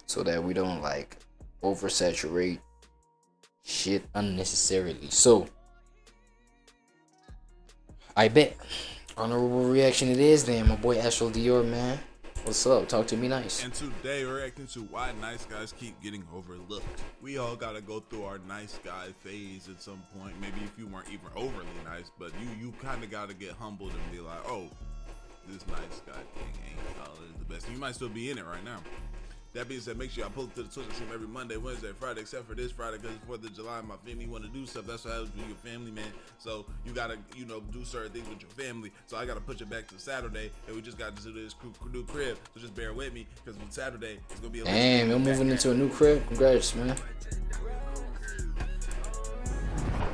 so that we don't like oversaturate shit unnecessarily. So I bet honorable reaction it is then, my boy Astro Dior, man. What's up? Talk to me nice. And today we're reacting to why nice guys keep getting overlooked. We all gotta go through our nice guy phase at some point. Maybe if you weren't even overly nice, but you kind of gotta get humbled and be like, oh, this nice guy thing ain't always the best. You might still be in it right now. That being said, make sure y'all pull up to the Twitter stream every Monday, Wednesday, Friday, except for this Friday because it's 4th of July. My family want to do stuff. That's what happens with your family, man. So you gotta, do certain things with your family. So I gotta put you back to Saturday, and we just got to do this new crib. So just bear with me because on Saturday it's gonna be a damn, I'm moving into a new crib. Congrats, man.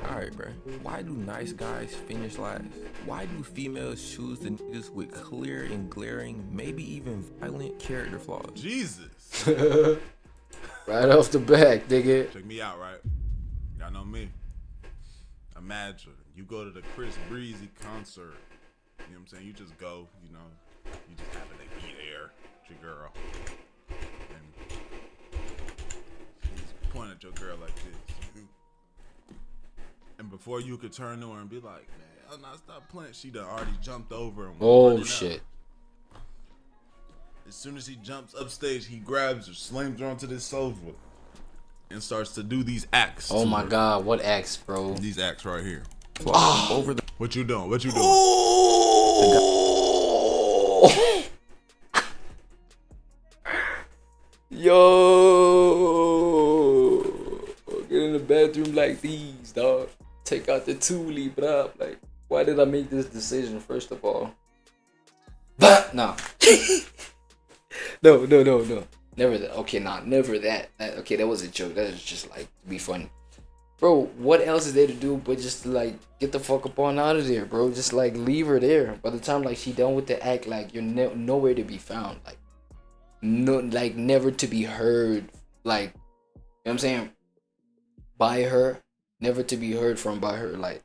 Alright, bro. Why do nice guys finish last? Why do females choose the niggas with clear and glaring, maybe even violent character flaws? Jesus. Right off the back, nigga. Check me out, right? Y'all know me. Imagine you go to the Chris Breezy concert. You know what I'm saying? You just go, you just happen to be there with your girl. And she's pointing at your girl like this. And before you could turn to her and be like, man, oh, no, stop playing, she done already jumped over and oh shit. As soon as he jumps upstage, he grabs her, slams her onto this sofa, and starts to do these acts. Oh my god, what acts, bro? These acts right here. Over the What you doing? What you doing? Oh! Yo! Get in the bathroom like these, dog. Take out the toolie, bruh. Like, why did I make this decision, first of all? But, no. No. Never that. Okay, never that. Okay, that was a joke. That was just, like, to be funny. Bro, what else is there to do but just, like, get the fuck up on out of there, bro? Just, like, leave her there. By the time, like, she done with the act, like, you're nowhere to be found. Like, no, like, never to be heard. Like, you know what I'm saying? By her. Never to be heard from by her, like,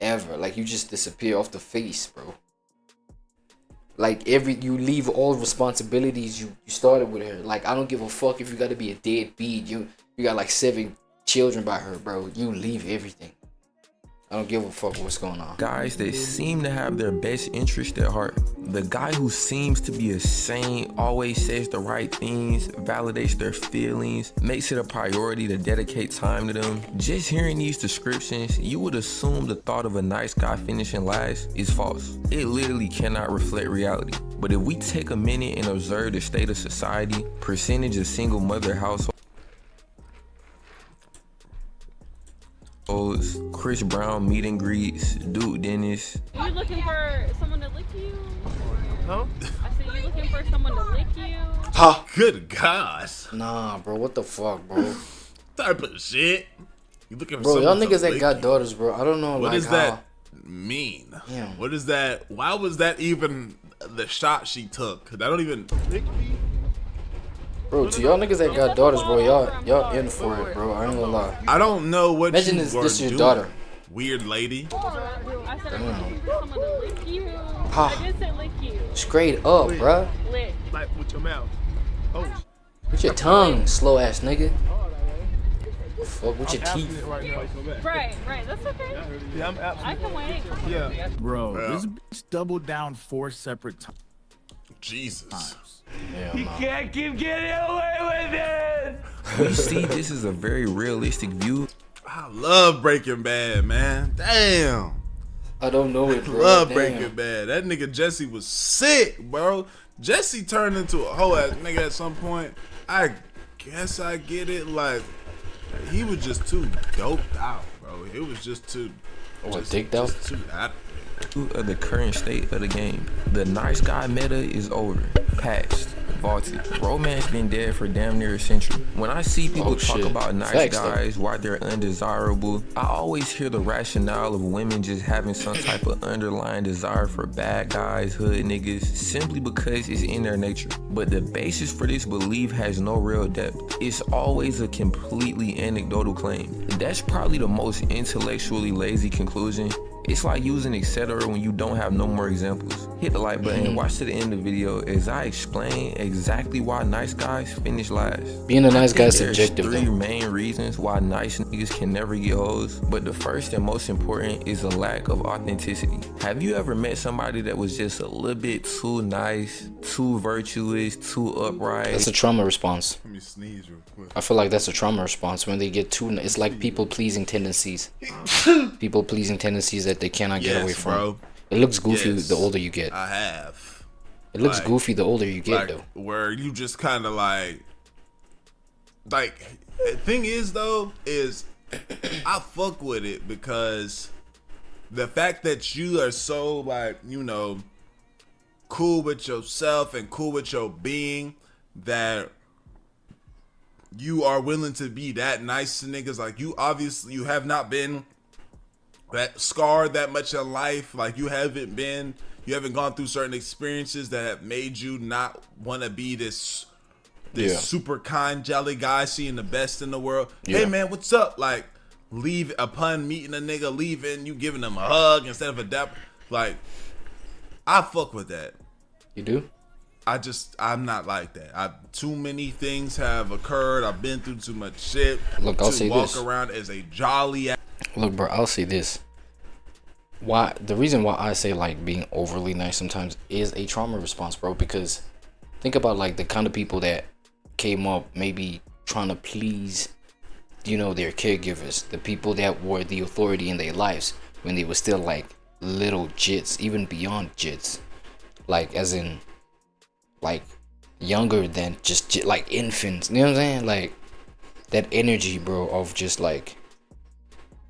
ever. Like, you just disappear off the face, bro. Like, you leave all responsibilities you started with her. Like, I don't give a fuck if you gotta be a deadbeat. You got like 7 children by her, bro. You leave everything. I don't give a fuck what's going on. Guys that seem to have their best interest at heart. The guy who seems to be a saint, always says the right things, validates their feelings, makes it a priority to dedicate time to them. Just hearing these descriptions, you would assume the thought of a nice guy finishing last is false. It literally cannot reflect reality. But if we take a minute and observe the state of society, percentage of single mother households, Chris Brown meet and greets, Duke Dennis. Are you looking for someone to lick you? Huh? I said, you looking for someone to lick you? Ha! Good gosh. Nah, bro. What the fuck, bro? Type of shit. You looking for Bro, y'all someone niggas to that lick got you? daughters, bro. I don't know, What like, does how... that mean? Damn. What is that? Why was that even the shot she took? I don't even... Bro, to y'all niggas that got daughters, bro, y'all in for it, bro. I ain't gonna lie. I don't know what Imagine you this were your doing, daughter. weird lady. I said, I'm looking for someone to lick you. Ha. I did say lick you. Straight up, bruh. Lick. Like with your mouth. Oh. With your tongue, slow ass nigga. Fuck with your teeth. Right, that's okay. Yeah, I'm I absolutely. can wait. Yeah. Bro, Yeah. this bitch doubled down 4 separate times. Jesus. Hell no. Can't keep getting away with it. We see this is a very realistic view. I love Breaking Bad, man. Damn. I don't know it, bro. Love Damn. Breaking Bad. That nigga Jesse was sick, bro. Jesse turned into a whole ass nigga at some point. I guess I get it. Like, he was just too doped out, bro. It was just too... What, dicked out? Just too out Of the current state of the game. The nice guy meta is over, past, vaulted. Romance been dead for damn near a century. When I see people talk shit. about nice Facts, guys, why they're undesirable, I always hear the rationale of women just having some type of underlying desire for bad guys, hood niggas, simply because it's in their nature. But the basis for this belief has no real depth. It's always a completely anecdotal claim. That's probably the most intellectually lazy conclusion It's like using etc. when you don't have no more examples. Hit the like button and watch to the end of the video as I explain exactly why nice guys finish last. Being a nice guy is There's subjective, three though. main reasons why nice niggas can never get hoes, but the first and most important is a lack of authenticity. Have you ever met somebody that was just a little bit too nice, too virtuous, too upright? That's a trauma response. Let me sneeze real quick. I feel like that's a trauma response when they get too. It's like people-pleasing tendencies. People-pleasing tendencies that they cannot get away from. Bro. It looks goofy Yes, the older you get. I have. It looks like- goofy the older you get, though. Where you just kind of like the thing is though is I fuck with it because the fact that you are so like, you know, cool with yourself and cool with your being, that you are willing to be that nice to niggas. Like, you obviously, you have not been that scarred that much in life. Like, you haven't gone through certain experiences that have made you not want to be this super kind jelly guy seeing the best in the world. Hey man, what's up? Like, leave upon meeting a nigga, leaving, you giving them a hug instead of a dap. Like, I fuck with that. You do? I'm not like that. Too many things have occurred. I've been through too much shit. Look, I'll say walk this. around as a jolly ass. Look, bro, I'll say this. The reason why I say like being overly nice sometimes is a trauma response, bro, because think about like the kind of people that came up maybe trying to please, you know, their caregivers, the people that were the authority in their lives when they were still like little jits, even beyond jits, like as in like younger than just like infants, you know what I'm saying? Like that energy, bro, of just like,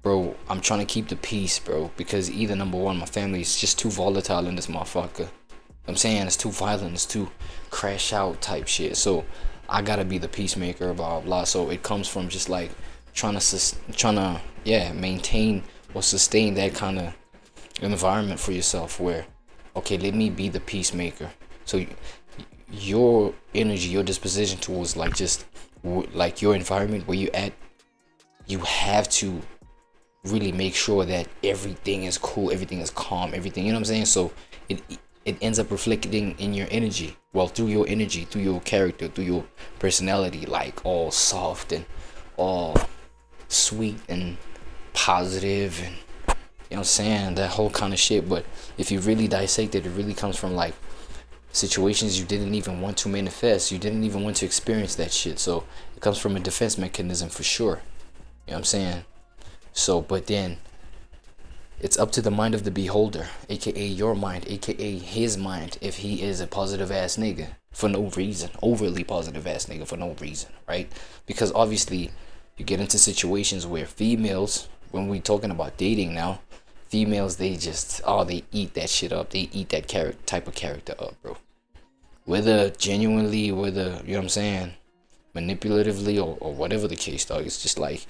bro, I'm trying to keep the peace, bro, because either number one, my family is just too volatile in this motherfucker. I'm saying it's too violent, it's too crash out type shit. So I gotta be the peacemaker, blah blah. So it comes from just like trying to maintain or sustain that kind of environment for yourself where, okay, let me be the peacemaker. So your energy, your disposition towards like just like your environment where you at, you have to really make sure that everything is cool, everything is calm, everything, you know what I'm saying? So it ends up reflecting in your energy, well, through your energy, through your character, through your personality, like all soft and all sweet and positive, and you know what I'm saying, that whole kind of shit. But if you really dissect it, it really comes from like situations you didn't even want to manifest, you didn't even want to experience that shit. So it comes from a defense mechanism for sure, you know what I'm saying? So, but then it's up to the mind of the beholder, aka your mind, aka his mind, if he is a positive ass nigga for no reason, overly positive ass nigga for no reason, right? Because obviously you get into situations where females, when we talking about dating now, females, they just, they eat that shit up. They eat that type of character up, bro. Whether genuinely, whether, you know what I'm saying, manipulatively or whatever the case, dog. It's just like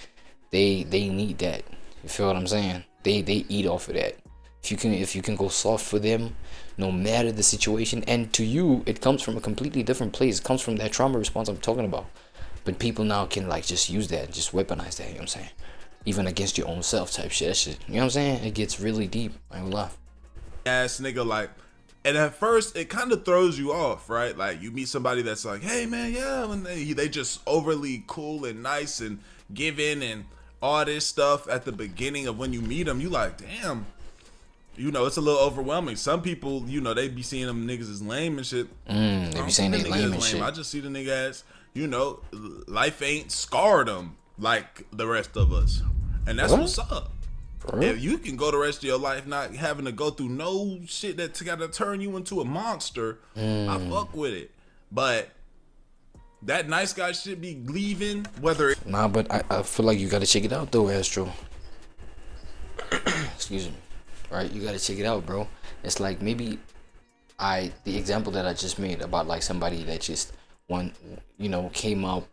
they need that. You feel what I'm saying? They eat off of that. If you can go soft for them, no matter the situation, and to you it comes from a completely different place. It comes from that trauma response I'm talking about. But people now can like just use that, just weaponize that, you know what I'm saying? Even against your own self type shit. That shit, you know what I'm saying? It gets really deep. I ain't gonna lie. Ass nigga, like, and at first it kind of throws you off, right? Like, you meet somebody that's like, hey man, yeah, when they just overly cool and nice and giving and all this stuff at the beginning of when you meet them, you like, damn, you know, it's a little overwhelming. Some people, you know, they be seeing them niggas as lame and shit. They be saying they lame and shit. I just see the nigga as, you know, life ain't scarred them like the rest of us, and that's what's up. If you can go the rest of your life not having to go through no shit that's gotta turn you into a monster, I fuck with it. But that nice guy should be leaving, whether it... Nah, but I feel like you gotta check it out though, Astro. Excuse me. Right, you gotta check it out, bro. It's like maybe the example that I just made about like somebody that just came out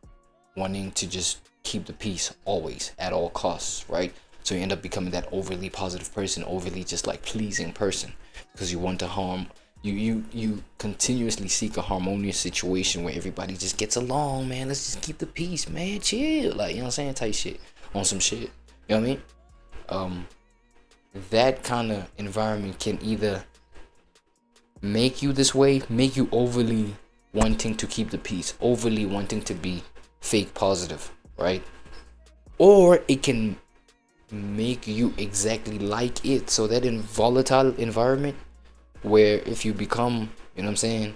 wanting to just keep the peace always at all costs, right? So you end up becoming that overly positive person, overly just like pleasing person, because you want to harm. You continuously seek a harmonious situation where everybody just gets along, man. Let's just keep the peace, man. Chill, like, you know what I'm saying, type shit on some shit. You know what I mean? that kind of environment can either make you this way, make you overly wanting to keep the peace, overly wanting to be fake positive, right? Or it can make you exactly like it. So that in volatile environment where if you become, you know what I'm saying,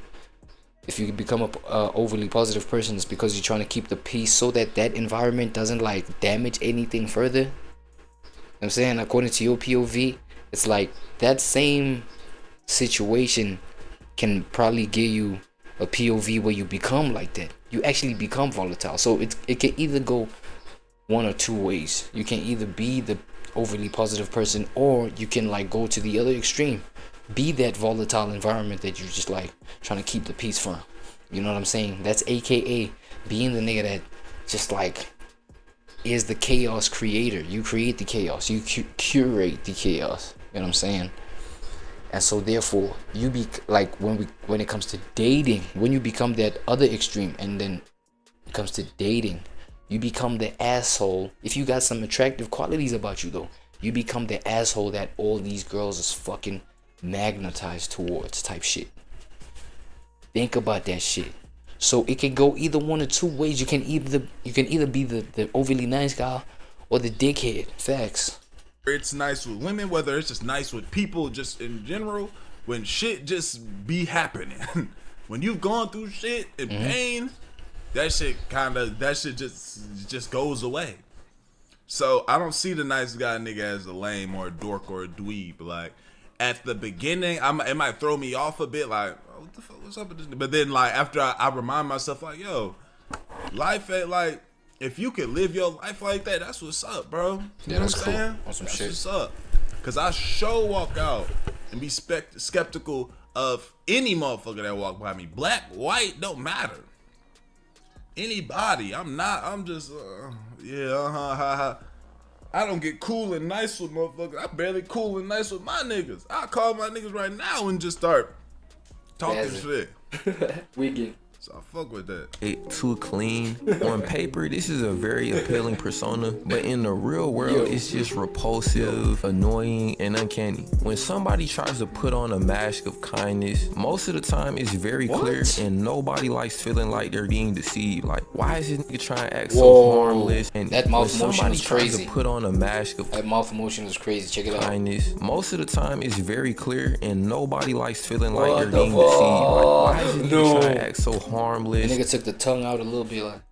if you become a overly positive person, it's because you're trying to keep the peace so that that environment doesn't like damage anything further. You know what I'm saying? According to your POV, it's like that same situation can probably give you a POV where you become like that. You actually become volatile. So it can either go one or two ways. You can either be the overly positive person, or you can like go to the other extreme, be that volatile environment that you're just like trying to keep the peace from. You know what I'm saying? That's AKA being the nigga that just like is the chaos creator. You create the chaos, you curate the chaos. You know what I'm saying? And so therefore you be like, when it comes to dating, when you become that other extreme, and then it comes to dating, you become the asshole. If you got some attractive qualities about you though, you become the asshole that all these girls is fucking magnetized towards, type shit. Think about that shit. So it can go either one or two ways. You can either be the overly nice guy or the dickhead. Facts. It's nice with women, whether it's just nice with people, just in general, when shit just be happening. When you've gone through shit and pain, that shit just goes away. So I don't see the nice guy nigga as a lame or a dork or a dweeb. Like at the beginning, it might throw me off a bit, like, oh, what the fuck, what's up with this? But then like after I remind myself, like, yo, life ain't like, if you can live your life like that, that's what's up, bro. You know what I'm saying? On some that's shit. What's up. Cause I sure walk out and be skeptical of any motherfucker that walk by me. Black, white, don't matter. Anybody. I'm just, I don't get cool and nice with motherfuckers. I barely cool and nice with my niggas. I call my niggas right now and just start talking shit. Wicked. So I fuck with that. It too clean. On paper, this is a very appealing persona, but in the real world, it's just repulsive, annoying, and uncanny. When somebody tries to put on a mask of kindness, most of the time it's very clear, and nobody likes feeling like they're being deceived. Like, why is this nigga trying to act so harmless? And that mouth when motion somebody was tries crazy. to put on a mask of That mouth motion was crazy. Check it out. kindness, most of the time it's very clear, and nobody likes feeling like they're being deceived. Like, why is this nigga trying to act so harmless? The nigga took the tongue out a little bit, like.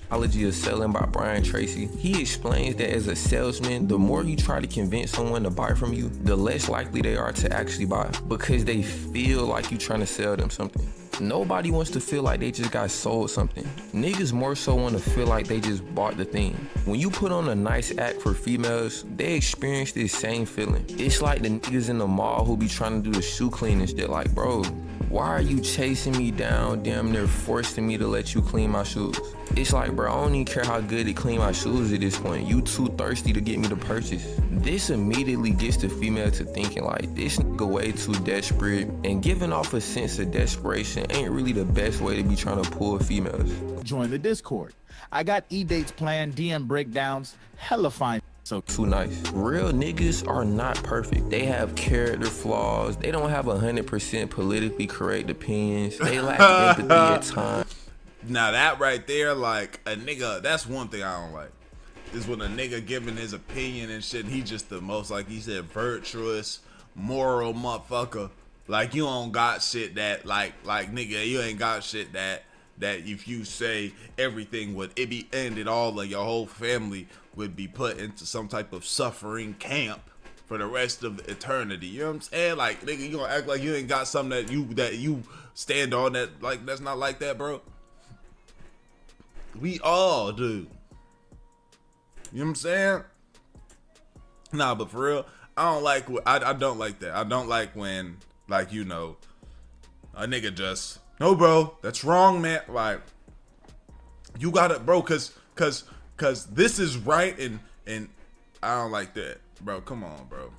Psychology of Selling by Brian Tracy. He explains that as a salesman, the more you try to convince someone to buy from you, the less likely they are to actually buy, because they feel like you trying to sell them something. Nobody wants to feel like they just got sold something. Niggas more so want to feel like they just bought the thing. When you put on a nice act for females, they experience this same feeling. It's like the niggas in the mall who be trying to do the shoe cleaning shit. Like, bro, why are you chasing me down, damn near forcing me to let you clean my shoes? It's like, bro, I don't even care how good to clean my shoes at this point. You too thirsty to get me to purchase. This immediately gets the female to thinking like, this nigga way too desperate, and giving off a sense of desperation ain't really the best way to be trying to pull females. Join the Discord. I got E-dates planned, DM breakdowns, hella fine. So Too nice. Real niggas are not perfect. They have character flaws. They don't have 100% politically correct opinions. They lack empathy at times. Now that right there, like a nigga, that's one thing I don't like. Is when a nigga giving his opinion and shit, he just the most, like he said, virtuous, moral motherfucker. Like you don't got shit that, like nigga, you ain't got shit that if you say everything would it be ended, all of your whole family would be put into some type of suffering camp for the rest of eternity. You know what I'm saying? Like nigga, you gonna act like you ain't got something that you stand on, that like that's not like that, bro. We all do. You know what I'm saying? Nah, but for real, I don't like that. I don't like when, like, you know, a nigga just, no, bro, that's wrong, man. Like, you gotta, bro, cause this is right, and I don't like that, bro. Come on, bro.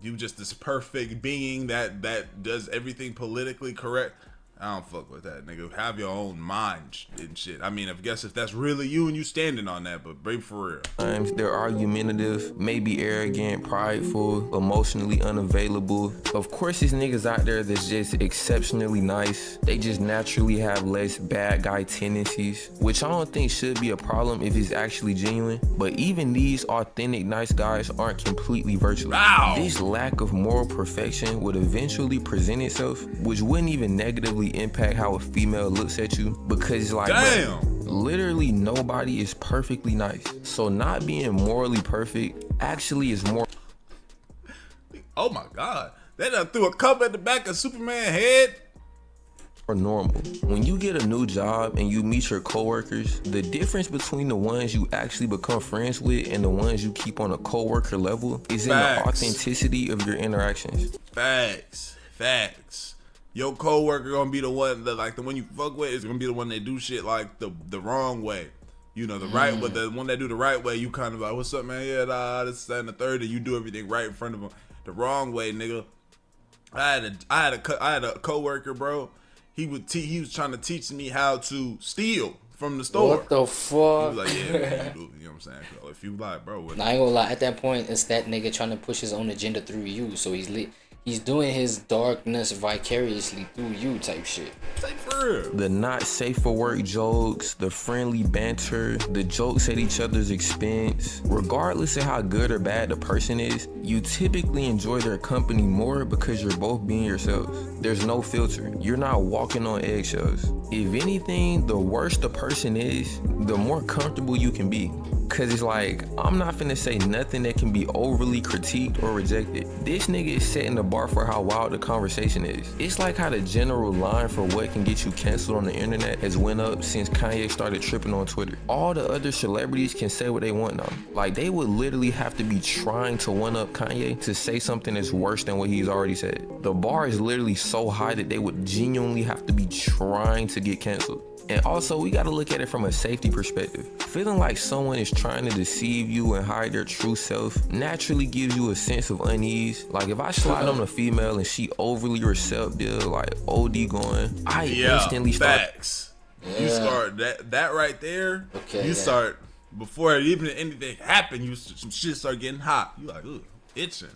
You just this perfect being that does everything politically correct. I don't fuck with that, nigga. Have your own mind and shit. I mean, I guess if that's really you and you standing on that, but babe, for real. Sometimes they're argumentative, maybe arrogant, prideful, emotionally unavailable. Of course, there's niggas out there that's just exceptionally nice. They just naturally have less bad guy tendencies, which I don't think should be a problem if it's actually genuine. But even these authentic nice guys aren't completely virtuous. Wow. This lack of moral perfection would eventually present itself, which wouldn't even negatively impact how a female looks at you, because like, damn, bro, literally nobody is perfectly nice. So not being morally perfect actually is more. Oh my God, they done threw a cup at the back of Superman's head. Or normal. When you get a new job and you meet your coworkers, the difference between the ones you actually become friends with and the ones you keep on a coworker level is in the authenticity of your interactions. Facts. Your coworker gonna be the one that, like, the one you fuck with is gonna be the one that do shit like the wrong way. You know, the right way, the one that do the right way, you kind of like, what's up, man? Yeah, this, that, and the third, and you do everything right in front of them. The wrong way, nigga. I had a coworker, bro. He was trying to teach me how to steal from the store. What the fuck? He was like, yeah, man, you do. You know what I'm saying? If you lie, bro. Nah, I ain't gonna lie. At that point, it's that nigga trying to push his own agenda through you. So he's doing his darkness vicariously through you type shit. Like, for real. The not safe for work jokes, the friendly banter, the jokes at each other's expense. Regardless of how good or bad the person is, you typically enjoy their company more because you're both being yourselves. There's no filter. You're not walking on eggshells. If anything, the worse the person is, the more comfortable you can be. Cause it's like, I'm not finna say nothing that can be overly critiqued or rejected. This nigga is setting the bar for how wild the conversation is. It's like how the general line for what can get you canceled on the internet has went up since Kanye started tripping on Twitter. All the other celebrities can say what they want now. Like, they would literally have to be trying to one up Kanye to say something that's worse than what he's already said. The bar is literally so high that they would genuinely have to be trying to get canceled. And also, we gotta look at it from a safety perspective. Feeling like someone is trying to deceive you and hide their true self naturally gives you a sense of unease. Like, if I slide on a female and she overly receptive, like OD going, I instantly start. Facts. You start that right there. Okay. You start before even anything happened. Some shit start getting hot. You like, ooh, itching.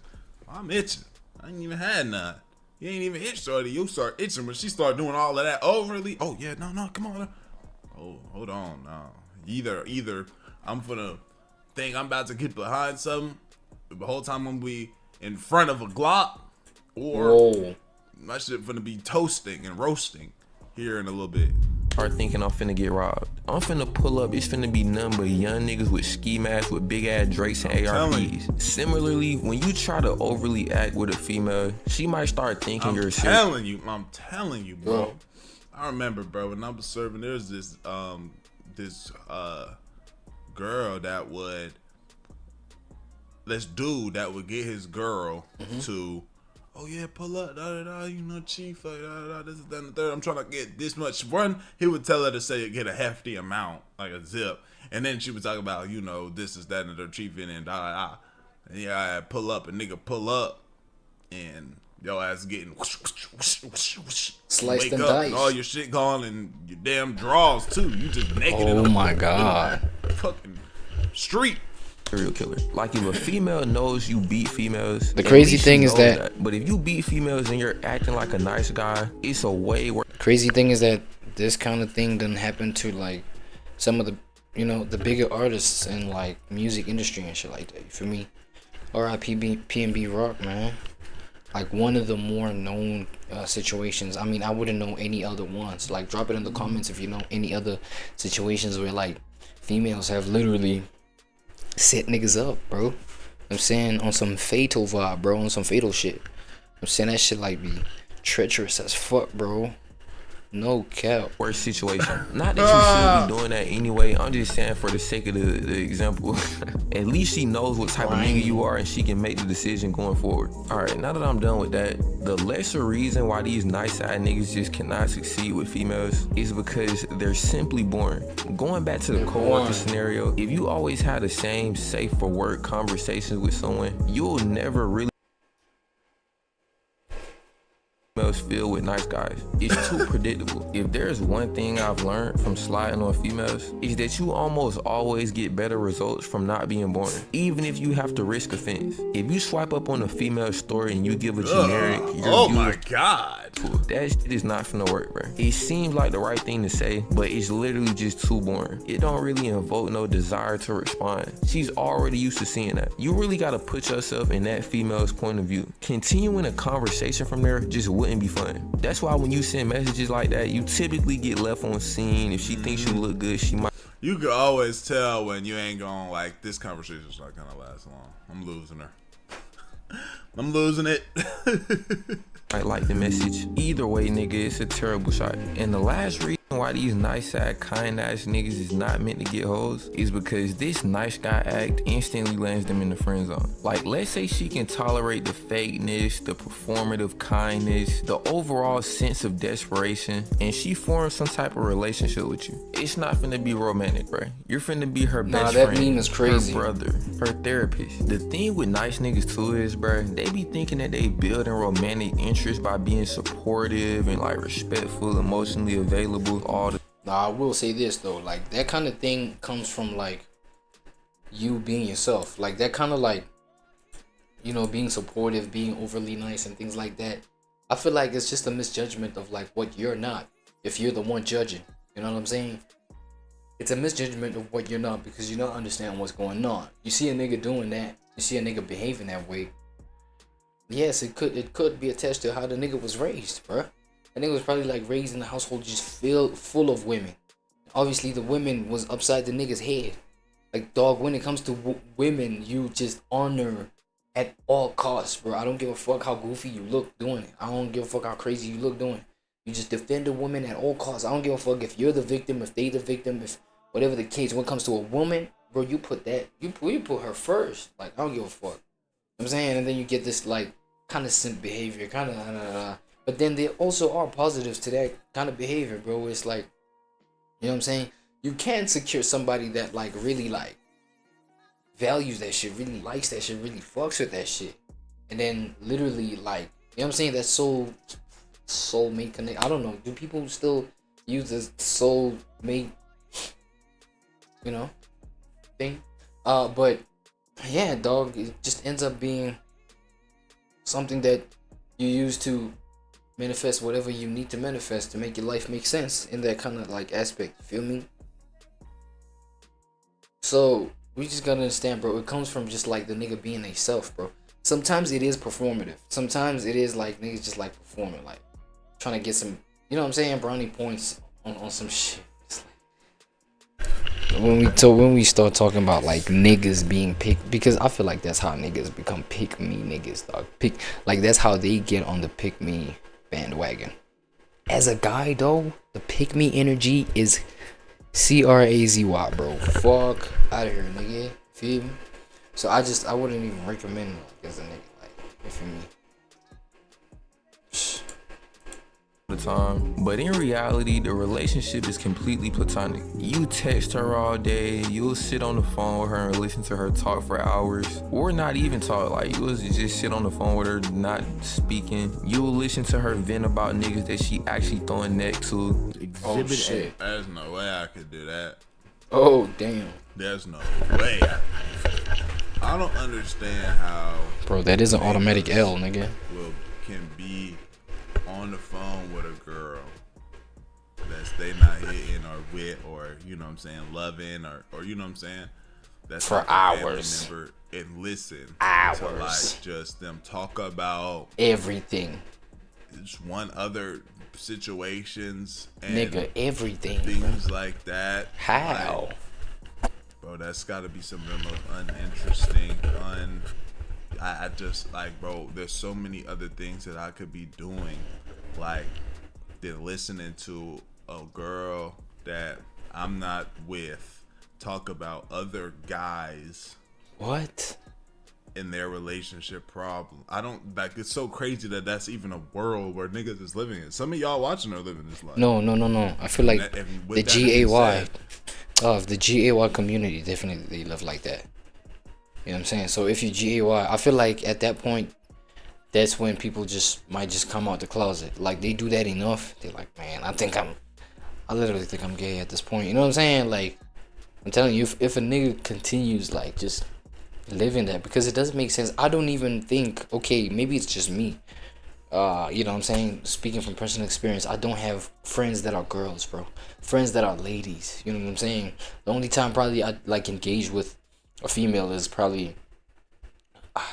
I'm itching. I ain't even had none. You ain't even itch, shorty. You start itching when she start doing all of that overly. Oh yeah, no, come on. Oh, hold on, no. Either I'm finna think I'm about to get behind something, the whole time I'm gonna be in front of a Glock, or my shit finna be toasting and roasting here in a little bit. Start thinking I'm finna get robbed. I'm finna pull up, it's finna be nothing but young niggas with ski masks with big ass Drakes and ARPs. Similarly, when you try to overly act with a female, she might start thinking you're serious. I'm telling you, bro. I remember, bro, when I was serving, there's this girl that would, this dude that would get his girl to, oh yeah, pull up, you know, chief, this is that and the third. I'm trying to get this much. One, he would tell her to say get a hefty amount, like a zip, and then she would talk about, you know, this is that and the chief in and And yeah, I pull up, a nigga pull up, and your ass getting sliced and up, diced. and all your shit gone, and your damn drawers too. You just naked. Oh my God. Fucking street. Serial killer. Like, if a female knows you beat females, the crazy thing is that, but if you beat females and you're acting like a nice guy, it's a way worse. Crazy thing is that this kind of thing doesn't happen to like some of the, you know, the bigger artists in like music industry and shit like that. You feel me? R.I.P. P&B Rock, man. Like, one of the more known situations. I mean, I wouldn't know any other ones. Like, drop it in the comments if you know any other situations where like females have literally set niggas up, bro. I'm saying, on some fatal vibe, bro, on some fatal shit. I'm saying that shit like be treacherous as fuck, bro. No cap. Worst situation. Not that you should be doing that anyway. I'm just saying for the sake of the example. At least she knows what type of nigga you are and she can make the decision going forward. Alright, now that I'm done with that, the lesser reason why these nice side niggas just cannot succeed with females is because they're simply boring. Going back to the coworker scenario, if you always have the same safe for work conversations with someone, you'll never really filled with nice guys. It's too predictable. If there's one thing I've learned from sliding on females, is that you almost always get better results from not being boring, even if you have to risk offense. If you swipe up on a female story and you give a generic, oh my god, that shit is not finna work, bro. It seems like the right thing to say, but it's literally just too boring. It don't really invoke no desire to respond. She's already used to seeing that. You really gotta put yourself in that female's point of view. Continuing a conversation from there just wouldn't be fun. That's why when you send messages like that, you typically get left on scene. If she thinks you look good, she might. You can always tell when you ain't going like, this conversation's not gonna last long. I'm losing her. I'm losing it. I like the message. Either way, nigga, it's a terrible shot. And the last reason why these nice ass, kind ass niggas is not meant to get hoes is because this nice guy act instantly lands them in the friend zone. Like, let's say she can tolerate the fakeness, the performative kindness, the overall sense of desperation, and she forms some type of relationship with you. It's not finna be romantic, bro. You're finna be her best friend, that meme is crazy. her brother, her therapist. The thing with nice niggas too is, bro, they be thinking that they building romantic interest by being supportive and like respectful, emotionally available. Now I will say this though, like that kind of thing comes from like you being yourself, like that kind of like, you know, being supportive, being overly nice and things like that. I feel like it's just a misjudgment of like what you're not, if you're the one judging, you know what I'm saying? It's a misjudgment of what you're not because you don't understand what's going on. You see a nigga doing that, you see a nigga behaving that way. Yes, it could be attached to how the nigga was raised, bruh. The nigga was probably like raised in a household just full of women. Obviously, the women was upside the nigga's head. Like, dog, when it comes to women, you just honor at all costs, bro. I don't give a fuck how goofy you look doing it. I don't give a fuck how crazy you look doing it. You just defend a woman at all costs. I don't give a fuck if you're the victim, if they the victim, if whatever the case. When it comes to a woman, bro, you put her first. Like, I don't give a fuck. You know what I'm saying? And then you get this, like, kind of simp behavior, kind of, but then there also are positives to that kind of behavior, bro. It's like, you know what I'm saying? You can secure somebody that like really like values that shit, really likes that shit, really fucks with that shit. And then literally like, you know what I'm saying? That soulmate connect. I don't know. Do people still use the soulmate, you know, thing? But yeah, dog, it just ends up being something that you use to manifest whatever you need to manifest to make your life make sense in that kind of like aspect. You feel me? So we just gotta understand, bro. It comes from just like the nigga being a self, bro. Sometimes it is performative. Sometimes it is like niggas just like performing, like trying to get some, you know what I'm saying, brownie points on some shit. It's like, when we start talking about like niggas being picked, because I feel like that's how niggas become pick me niggas, dog. Like that's how they get on the pick me bandwagon. As a guy though, the pick me energy is crazy, bro. Fuck out of here, nigga. Feel me? So I wouldn't even recommend like as a nigga, like, you feel me? The time, but in reality the relationship is completely platonic. You text her all day, you'll sit on the phone with her and listen to her talk for hours, or not even talk. Like you'll just sit on the phone with her not speaking. You'll listen to her vent about niggas that she actually throwing neck to. Oh shit, there's no way I could do that. Oh damn, there's no way. I don't understand how, bro, that is an automatic L, nigga. Can be on the phone with a girl that's they not hitting or with, or you know what I'm saying, loving, or you know what I'm saying, that's for like hours and listen hours to like just them talk about everything, just one other situations and nigga, everything, things bro. Like that. How? Like, bro, that's gotta be some of the most uninteresting, I just like, bro, there's so many other things that I could be doing, like than listening to a girl that I'm not with talk about other guys. What? In their relationship problem. I don't, like, it's so crazy that that's even a world where niggas is living in. Some of y'all watching are living this life. No. I feel like the GAY, the GAY community definitely live like that. You know what I'm saying? So if you GAY, I feel like at that point, that's when people might just come out the closet. Like, they do that enough. They're like, man, I literally think I'm gay at this point. You know what I'm saying? Like, I'm telling you, if a nigga continues, like, just living that, because it doesn't make sense. I don't even think, okay, maybe it's just me. You know what I'm saying? Speaking from personal experience, I don't have friends that are girls, bro. Friends that are ladies. You know what I'm saying? The only time probably I, like, engage with a female is probably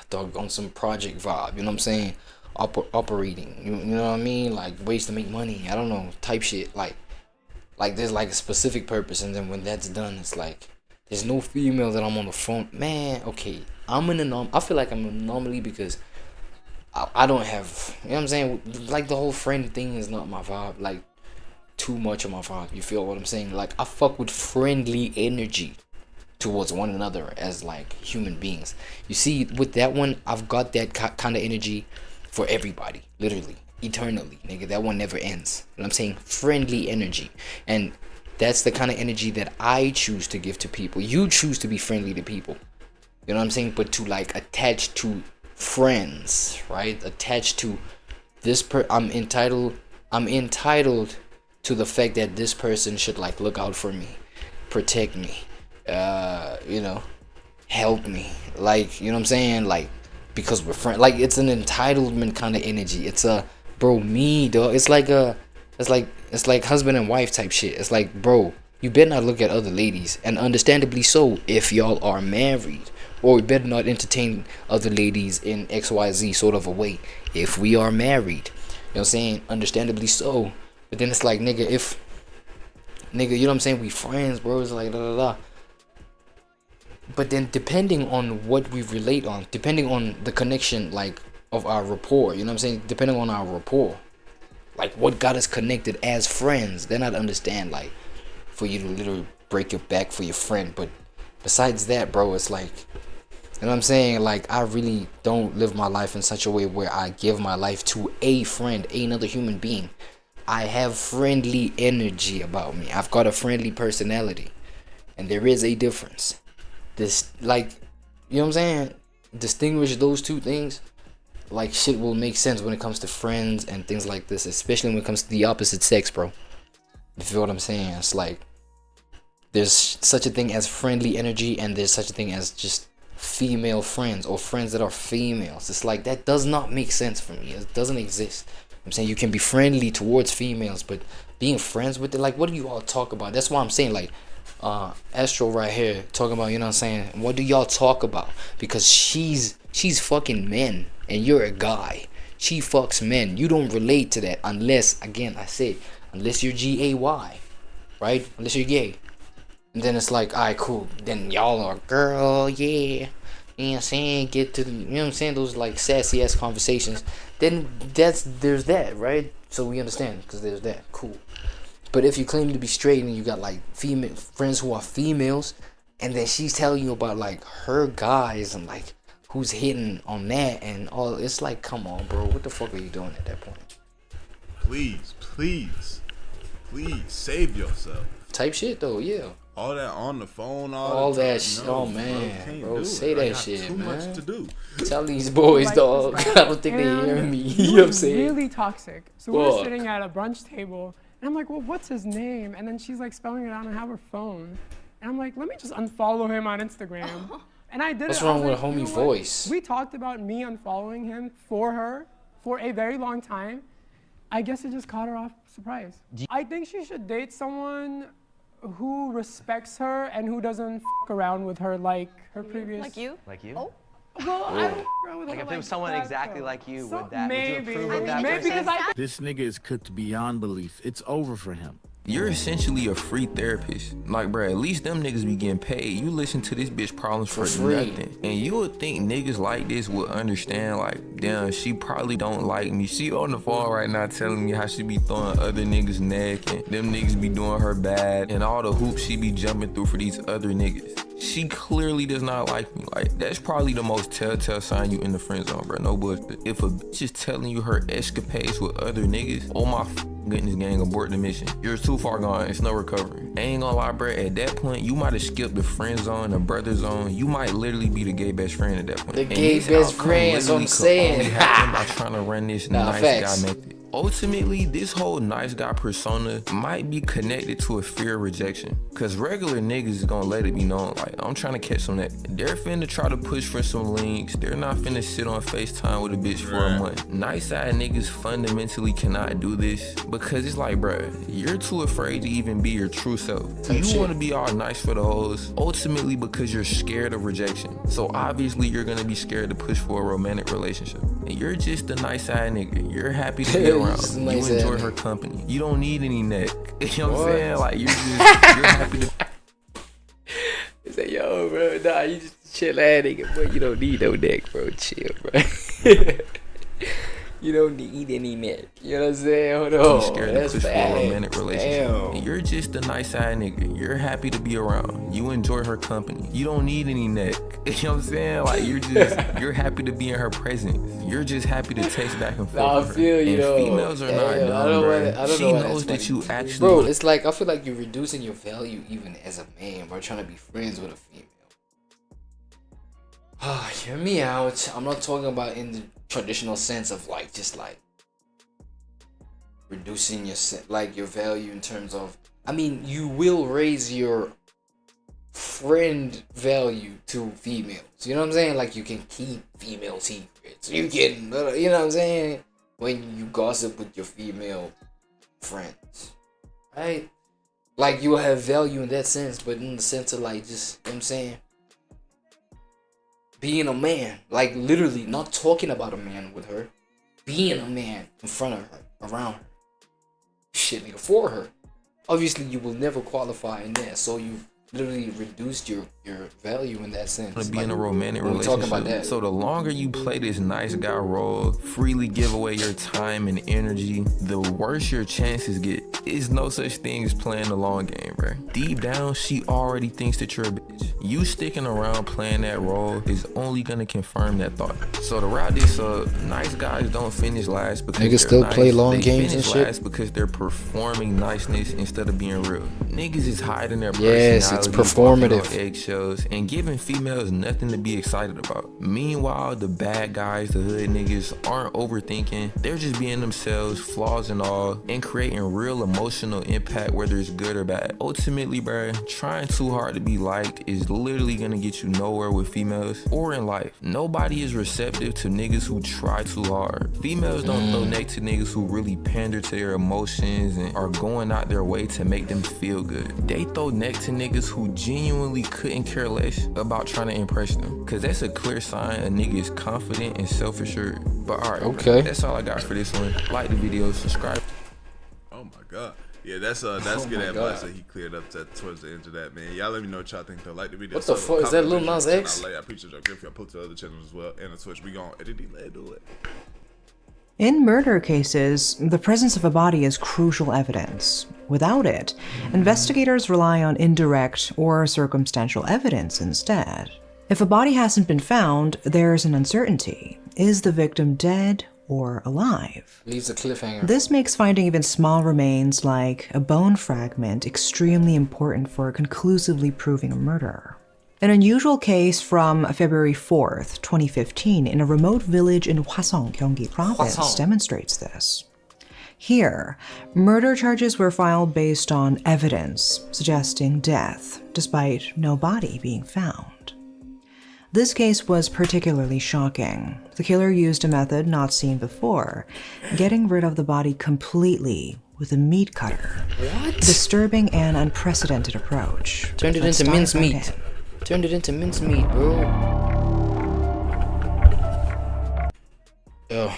dog on some project vibe, you know what I'm saying? Operating, you know what I mean? Like, ways to make money, I don't know, type shit. Like there's like a specific purpose, and then when that's done, it's like there's no female that I'm on the phone. Man, okay, I feel like I'm an anomaly because I don't have, you know what I'm saying? Like, the whole friend thing is not my vibe. Like, too much of my vibe. You feel what I'm saying? Like, I fuck with friendly energy towards one another as like human beings. You see, with that one, I've got that kind of energy for everybody, literally, eternally, nigga. That one never ends. You know what I'm saying? Friendly energy. And that's the kind of energy that I choose to give to people. You choose to be friendly to people, you know what I'm saying? But to like attach to friends, right? Attached to this I'm entitled to the fact that this person should like look out for me, protect me, you know, help me, like, you know what I'm saying? Like, because we're friends. Like, it's an entitlement kind of energy. It's a, bro, me, dog. It's like husband and wife type shit. It's like, bro, you better not look at other ladies, and understandably so if y'all are married, or you better not entertain other ladies in XYZ sort of a way if we are married. You know what I'm saying? Understandably so. But then it's like, nigga, you know what I'm saying, we friends, bro. It's like da da da. But then depending on what we relate on, depending on the connection, like, of our rapport, you know what I'm saying? Depending on our rapport, like, what got us connected as friends, then I'd understand, like, for you to literally break your back for your friend. But besides that, bro, it's like, you know what I'm saying? Like, I really don't live my life in such a way where I give my life to a friend, another human being. I have friendly energy about me. I've got a friendly personality. And there is a difference. This, like, you know what I'm saying? Distinguish those two things. Like, shit will make sense when it comes to friends and things like this. Especially when it comes to the opposite sex, bro. You feel what I'm saying? It's like, there's such a thing as friendly energy, and there's such a thing as just female friends, or friends that are females. It's like, that does not make sense for me. It doesn't exist. I'm saying you can be friendly towards females, but being friends with it, like, what do you all talk about? That's why I'm saying, like, Astro right here talking about, you know what I'm saying, what do y'all talk about? Because she's fucking men, and you're a guy. She fucks men. You don't relate to that unless, again, I said, unless you're gay, right? Unless you're gay. And then it's like, alright, cool. Then y'all are girl, yeah. You know what I'm saying? Get to the, you know what I'm saying? Those like sassy ass conversations. Then there's that, right? So we understand, because there's that. Cool. But if you claim to be straight and you got like female friends who are females, and then she's telling you about like her guys and like who's hitting on that and all, it's like, come on, bro. What the fuck are you doing at that point? Please save yourself. Type shit though, yeah. All that on the phone, all the that time. shit. No, Oh man, bro, say I that got shit, too man. much to do. Tell these boys, dog. I don't think they hear me. You know what I'm saying? Really toxic. So we're sitting at a brunch table, and I'm like, well, what's his name? And then she's like spelling it out on her phone, and I'm like, let me just unfollow him on Instagram. And I did What's it. wrong with like, homie voice? We talked about me unfollowing him for her for a very long time. I guess it just caught her off surprise. I think she should date someone who respects her and who doesn't f around with her like her previous. Like you? Like you? Oh. Well, I don't f around with Like her if it was someone that, exactly though. like you, So would that, maybe, would you approve of that maybe person? because This nigga is cooked beyond belief. It's over for him. You're essentially a free therapist. Like, bruh, at least them niggas be getting paid. You listen to this bitch problems for free. nothing. And you would think niggas like this would understand, like, damn, she probably don't like me. She on the phone right now telling me how she be throwing other niggas' neck, and them niggas be doing her bad, and all the hoops she be jumping through for these other niggas. She clearly does not like me. Like, that's probably the most telltale sign you in the friend zone, bro. No bullshit. If a bitch is telling you her escapades with other niggas, oh my Goodness gang, abort the mission. You're too far gone. It's no recovery. Ain't gonna lie, bruh. At that point, you might have skipped the friend zone, the brother zone. You might literally be the gay best friend at that point. The gay best friend, that's what I'm saying. By trying to run this nice facts. guy method. Ultimately, this whole nice guy persona might be connected to a fear of rejection. Cause regular niggas is gonna let it be known, like, I'm trying to catch some that. They're finna try to push for some links. They're not finna sit on FaceTime with a bitch for a month. Nice side niggas fundamentally cannot do this because it's like, bruh, you're too afraid to even be your true self. You wanna be all nice for the hoes, ultimately because you're scared of rejection. So obviously you're gonna be scared to push for a romantic relationship. And you're just a nice side nigga. You're happy to be around. You enjoy her company. You don't need any neck. You know what I'm saying? Like you're happy to. He said, yo, bro, nah, you just a chill ass nigga, bro. You don't need no neck, bro. Chill, bro. You don't need any neck. You know what I'm saying? Hold on. Scared That's to push for a romantic relationship. Damn. You're just a nice side nigga. You're happy to be around. You enjoy her company. You don't need any neck. You know what I'm saying? Like you're happy to be in her presence. You're just happy to text back and forth. Nah, I feel you, though. Females are not dumb, bro. She knows that you actually. Bro, it's like I feel like you're reducing your value even as a man, bro. Trying to be friends with a female. Hear me out. I'm not talking about in the traditional sense of like just like reducing your your value in terms of. I mean, you will raise your friend value to females. You know what I'm saying? Like you can keep female secrets. You can, you know what I'm saying? When you gossip with your female friends, right? Like you will have value in that sense, but in the sense of like just, you know what I'm saying? Being a man, like literally not talking about a man with her, being a man in front of her, around her, shit, nigga, for her. Obviously, you will never qualify in that, so you literally reduced your value in that sense. To be in a romantic relationship. Talking about that. So the longer you play this nice guy role, freely give away your time and energy, the worse your chances get. It's no such thing as playing the long game, bro. Deep down, she already thinks that you're a bitch. You sticking around playing that role is only gonna confirm that thought. So to wrap this up, nice guys don't finish last because niggas still nice. play long they games and shit. Last because they're performing niceness instead of being real. Niggas is hiding their yes, it's performative. Eggshells and giving females nothing to be excited about. Meanwhile, the bad guys, the hood niggas aren't overthinking. They're just being themselves, flaws and all, and creating real emotional impact, whether it's good or bad. Ultimately, bruh, trying too hard to be liked is literally gonna get you nowhere with females or in life. Nobody is receptive to niggas who try too hard. Females don't throw neck to niggas who really pander to their emotions and are going out their way to make them feel good. They throw neck to niggas who genuinely couldn't care less about trying to impress them, cause that's a clear sign a nigga is confident and self-assured. But alright, okay, that's all I got for this one. Like the video, subscribe. Oh my god. Yeah, that's good advice that he cleared up towards the end of that, man. Y'all let me know what y'all think though. Like the video. What the fuck is that, Lil Nas X? I appreciate y'all. If y'all put to other channels as well and the Twitch. We gon' edit it, let do it. In murder cases, the presence of a body is crucial evidence. Without it, investigators rely on indirect or circumstantial evidence instead. If a body hasn't been found, there's an uncertainty. Is the victim dead or alive? Leaves a cliffhanger. This makes finding even small remains like a bone fragment extremely important for conclusively proving a murder. An unusual case from February 4th, 2015 in a remote village in Hwasong, Gyeonggi Province demonstrates this. Here, murder charges were filed based on evidence suggesting death, despite no body being found. This case was particularly shocking. The killer used a method not seen before, getting rid of the body completely with a meat cutter. What? Disturbing and unprecedented approach. Turned it into mincemeat. Turned it into mincemeat, bro. Yo.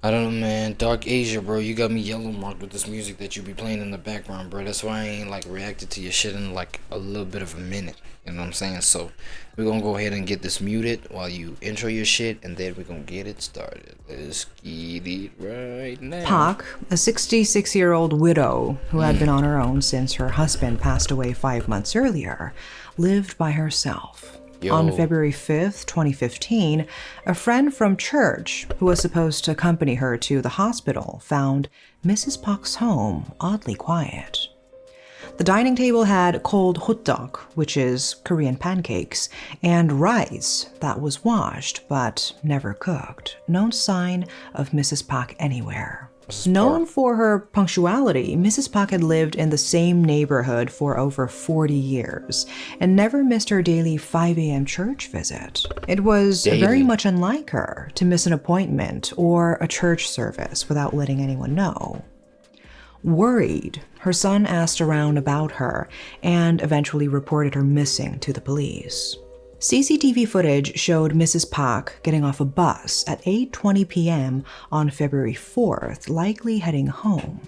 I don't know, man. Dark Asia, bro. You got me yellow marked with this music that you be playing in the background, bro. That's why I ain't like reacted to your shit in like a little bit of a minute. You know what I'm saying? So we're gonna go ahead and get this muted while you intro your shit, and then we're gonna get it started. Let's get it right now. Park, a 66-year-old widow who had been on her own since her husband passed away 5 months earlier, lived by herself. On February 5th, 2015, a friend from church who was supposed to accompany her to the hospital found Mrs. Park's home oddly quiet. The dining table had cold hotdog, which is Korean pancakes, and rice that was washed but never cooked. No sign of Mrs. Park anywhere. Known for her punctuality, Mrs. Park had lived in the same neighborhood for over 40 years and never missed her daily 5 a.m. church visit. It was very much unlike her to miss an appointment or a church service without letting anyone know. Worried, her son asked around about her and eventually reported her missing to the police. CCTV footage showed Mrs. Park getting off a bus at 8:20 p.m. on February 4th, likely heading home.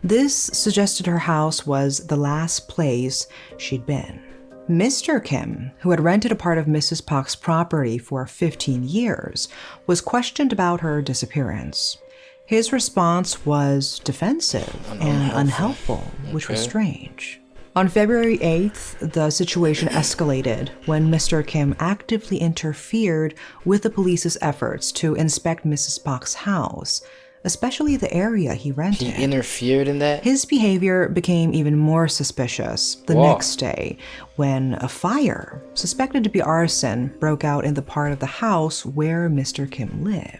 This suggested her house was the last place she'd been. Mr. Kim, who had rented a part of Mrs. Park's property for 15 years, was questioned about her disappearance. His response was defensive and unhelpful, which was strange. On February 8th, the situation escalated when Mr. Kim actively interfered with the police's efforts to inspect Mrs. Park's house, especially the area he rented. He interfered in that? His behavior became even more suspicious the next day when a fire, suspected to be arson, broke out in the part of the house where Mr. Kim lived.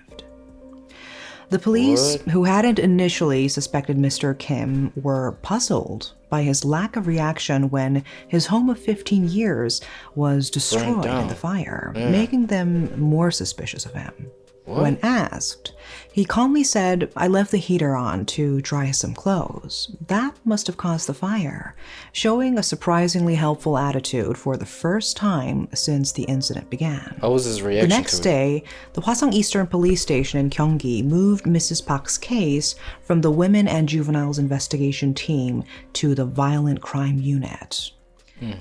The police, who hadn't initially suspected Mr. Kim, were puzzled by his lack of reaction when his home of 15 years was destroyed in the fire, making them more suspicious of him. When asked, he calmly said, "I left the heater on to dry some clothes. That must have caused the fire," showing a surprisingly helpful attitude for the first time since the incident began. What was his reaction The next day, the Hwasong Eastern Police Station in Gyeonggi moved Mrs. Park's case from the Women and Juveniles Investigation Team to the Violent Crime Unit.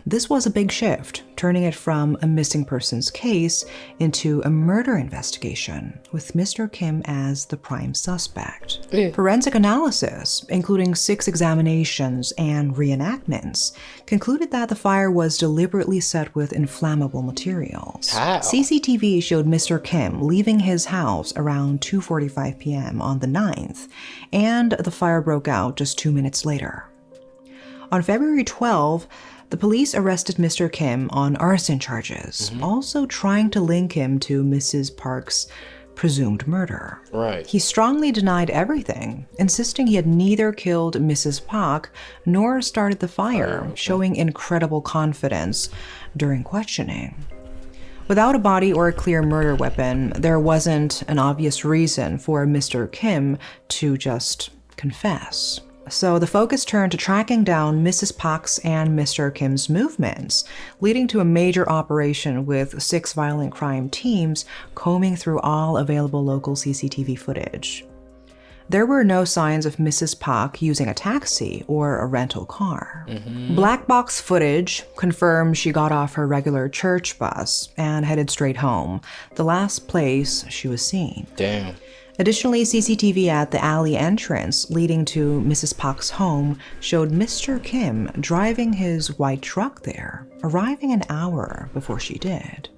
This was a big shift, turning it from a missing persons case into a murder investigation, with Mr. Kim as the prime suspect. Forensic analysis, including 6 examinations and reenactments, concluded that the fire was deliberately set with inflammable materials. How? CCTV showed Mr. Kim leaving his house around 2:45 p.m. on the 9th, and the fire broke out just 2 minutes later. On February 12th, the police arrested Mr. Kim on arson charges, also trying to link him to Mrs. Park's presumed murder. He strongly denied everything, insisting he had neither killed Mrs. Park nor started the fire, showing incredible confidence during questioning. Without a body or a clear murder weapon, there wasn't an obvious reason for Mr. Kim to just confess. So the focus turned to tracking down Mrs. Park's and Mr. Kim's movements, leading to a major operation with 6 violent crime teams combing through all available local CCTV footage. There were no signs of Mrs. Park using a taxi or a rental car. Black box footage confirmed she got off her regular church bus and headed straight home, the last place she was seen. Damn. Additionally, CCTV at the alley entrance leading to Mrs. Park's home showed Mr. Kim driving his white truck there, arriving an hour before she did.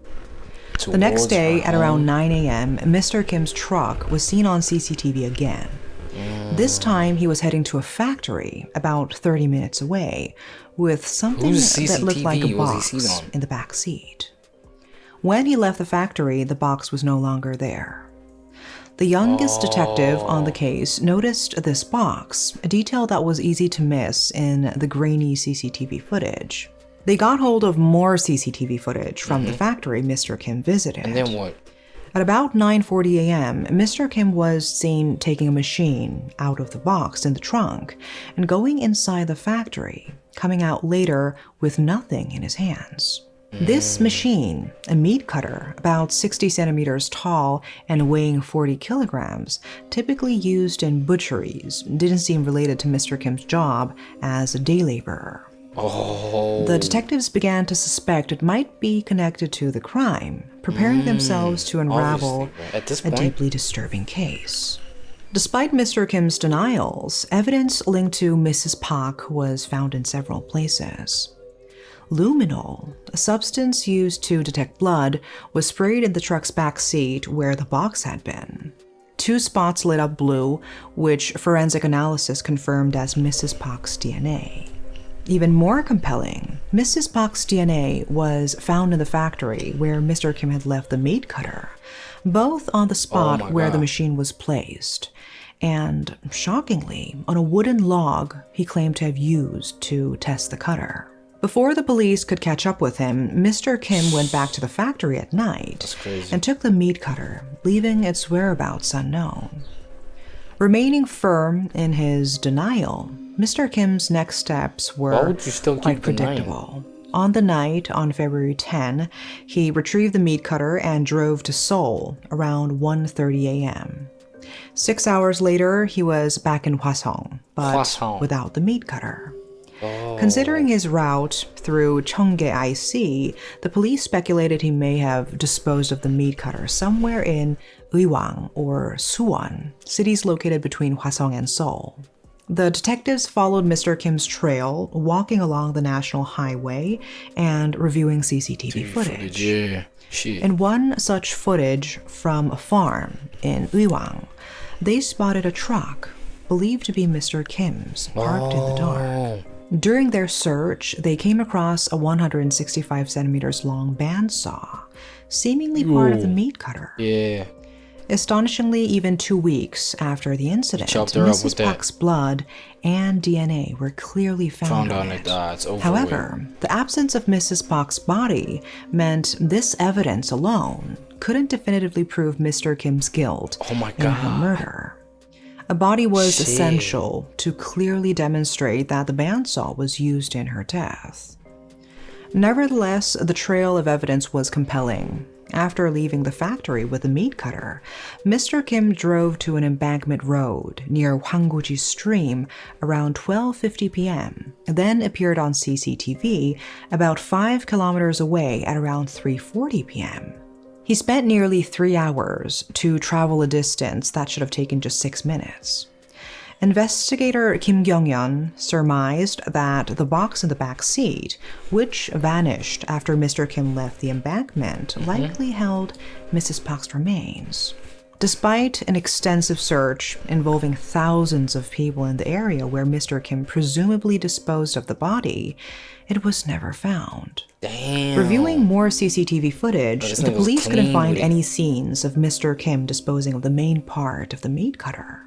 The next day, at around 9 a.m., Mr. Kim's truck was seen on CCTV again. This time, he was heading to a factory about 30 minutes away, with something that looked like a box in the back seat. When he left the factory, the box was no longer there. The youngest detective on the case noticed this box, a detail that was easy to miss in the grainy CCTV footage. They got hold of more CCTV footage from the factory Mr. Kim visited. And then what? At about 9:40 a.m., Mr. Kim was seen taking a machine out of the box in the trunk and going inside the factory, coming out later with nothing in his hands. This machine, a meat cutter about 60 centimeters tall and weighing 40 kilograms, typically used in butcheries, didn't seem related to Mr. Kim's job as a day laborer. The detectives began to suspect it might be connected to the crime, preparing themselves to unravel a deeply disturbing case. Despite Mr. Kim's denials, evidence linked to Mrs. Park was found in several places. Luminol, a substance used to detect blood, was sprayed in the truck's back seat where the box had been. 2 spots lit up blue, which forensic analysis confirmed as Mrs. Pak's DNA. Even more compelling, Mrs. Pak's DNA was found in the factory where Mr. Kim had left the meat cutter, both on the spot where the machine was placed, and, shockingly, on a wooden log he claimed to have used to test the cutter. Before the police could catch up with him, Mr. Kim went back to the factory at night and took the meat cutter, leaving its whereabouts unknown. Remaining firm in his denial, Mr. Kim's next steps were quite predictable. On the night, on February 10, he retrieved the meat cutter and drove to Seoul around 1:30 a.m. 6 hours later, he was back in Hwasong, but without the meat cutter. Considering his route through Cheonggae IC, the police speculated he may have disposed of the meat cutter somewhere in Uiwang or Suwon, cities located between Hwasong and Seoul. The detectives followed Mr. Kim's trail, walking along the national highway and reviewing CCTV footage. In one such footage from a farm in Uiwang, they spotted a truck believed to be Mr. Kim's, parked in the dark. During their search, they came across a 165 centimeters long bandsaw, seemingly part of the meat cutter. Yeah. Astonishingly, even 2 weeks after the incident, Mrs. Pak's blood and DNA were clearly found on it. However, the absence of Mrs. Pak's body meant this evidence alone couldn't definitively prove Mr. Kim's guilt in her murder. A body was essential to clearly demonstrate that the bandsaw was used in her death. Nevertheless, the trail of evidence was compelling. After leaving the factory with the meat cutter, Mr. Kim drove to an embankment road near Hwangguji Stream around 12:50 p.m., then appeared on CCTV about 5 kilometers away at around 3:40 p.m. He spent nearly 3 hours to travel a distance that should have taken just 6 minutes. Investigator Kim Kyung-yeon surmised that the box in the back seat, which vanished after Mr. Kim left the embankment, likely held Mrs. Pak's remains. Despite an extensive search involving thousands of people in the area where Mr. Kim presumably disposed of the body, it was never found. Damn. Reviewing more CCTV footage, the police couldn't find any scenes of Mr. Kim disposing of the main part of the meat cutter.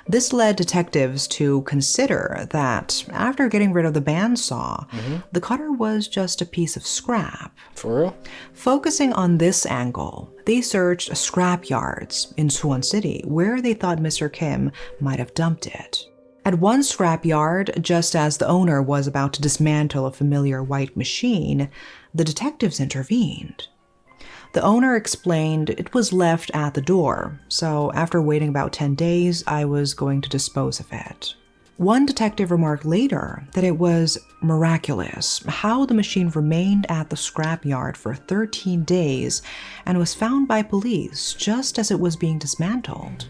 This led detectives to consider that after getting rid of the bandsaw, the cutter was just a piece of scrap. For real? Focusing on this angle, they searched scrap yards in Suwon City where they thought Mr. Kim might have dumped it. At one scrap yard, just as the owner was about to dismantle a familiar white machine, the detectives intervened. The owner explained it was left at the door, so after waiting about 10 days, I was going to dispose of it. One detective remarked later that it was miraculous how the machine remained at the scrapyard for 13 days and was found by police just as it was being dismantled.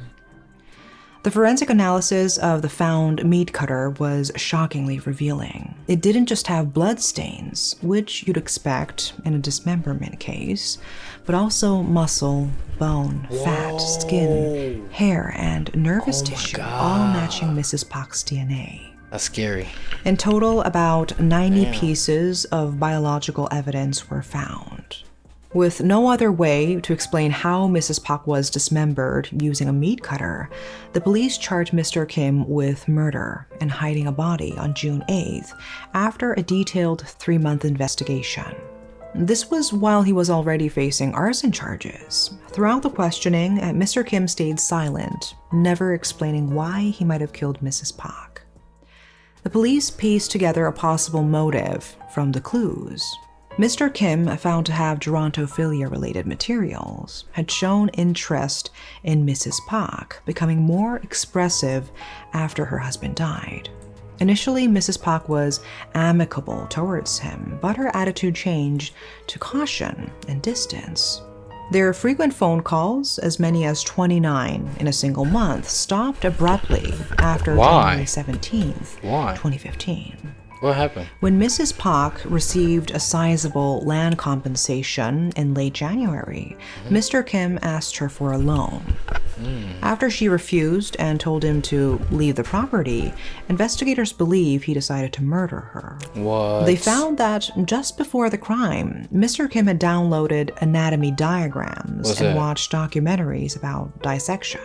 The forensic analysis of the found meat cutter was shockingly revealing. It didn't just have blood stains, which you'd expect in a dismemberment case, but also muscle, bone, fat, skin, hair, and nervous tissue, all matching Mrs. Pak's DNA. That's scary. In total, about 90 pieces of biological evidence were found. With no other way to explain how Mrs. Pak was dismembered using a meat cutter, the police charged Mr. Kim with murder and hiding a body on June 8th after a detailed 3-month investigation. This was while he was already facing arson charges. Throughout the questioning, Mr. Kim stayed silent, never explaining why he might have killed Mrs. Pak. The police pieced together a possible motive from the clues. Mr. Kim, found to have gerontophilia-related materials, had shown interest in Mrs. Pak, becoming more expressive after her husband died. Initially, Mrs. Pak was amicable towards him, but her attitude changed to caution and distance. Their frequent phone calls, as many as 29 in a single month, stopped abruptly after January 17th, 2015. What happened? When Mrs. Pak received a sizable land compensation in late January, Mr. Kim asked her for a loan. After she refused and told him to leave the property, investigators believe he decided to murder her. What? They found that just before the crime, Mr. Kim had downloaded anatomy diagrams and watched documentaries about dissection.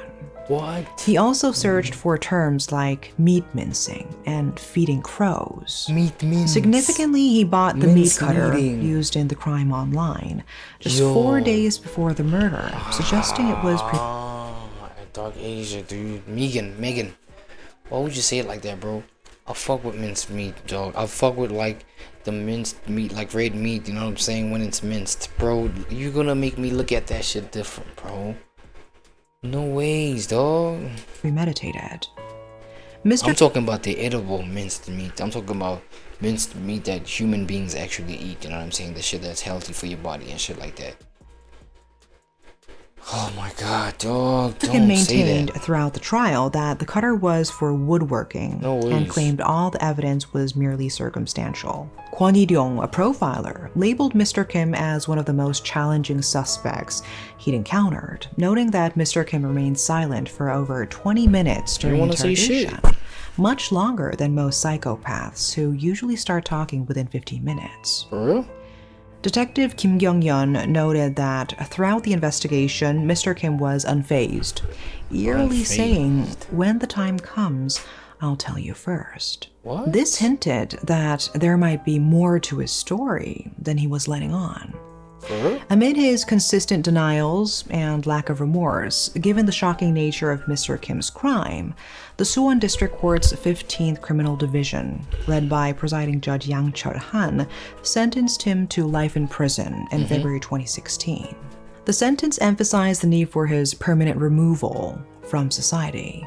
What? He also searched for terms like meat mincing and feeding crows. Meat mince. Significantly, he bought the meat Mince cutter meeting. used in the crime online just 4 days before the murder, suggesting it was Dark Asia, dude. Megan. Why would you say it like that, bro? I fuck with minced meat, dog. I fuck with like the minced meat, like red meat, you know what I'm saying, when it's minced. Bro, you're gonna make me look at that shit different, bro. No ways, dog. premeditated. I'm talking about the edible minced meat. I'm talking about minced meat that human beings actually eat, you know what I'm saying? The shit that's healthy for your body and shit like that. Oh my god, dog, Kim don't say maintained that. throughout the trial that the cutter was for woodworking No and ways. claimed all the evidence was merely circumstantial. Kwon Hee-ryong, a profiler, labeled Mr. Kim as one of the most challenging suspects he'd encountered, noting that Mr. Kim remained silent for over 20 minutes during wanna say shit. interrogation, much longer than most psychopaths who usually start talking within 15 minutes. For real? Detective Kim Kyung-yeon noted that throughout the investigation, Mr. Kim was unfazed, eerily saying, "When the time comes, I'll tell you first." What? This hinted that there might be more to his story than he was letting on. For real? Amid his consistent denials and lack of remorse, given the shocking nature of Mr. Kim's crime, the Suwon District Court's 15th Criminal Division, led by presiding judge Yang Chul-han, sentenced him to life in prison in February 2016. The sentence emphasized the need for his permanent removal from society.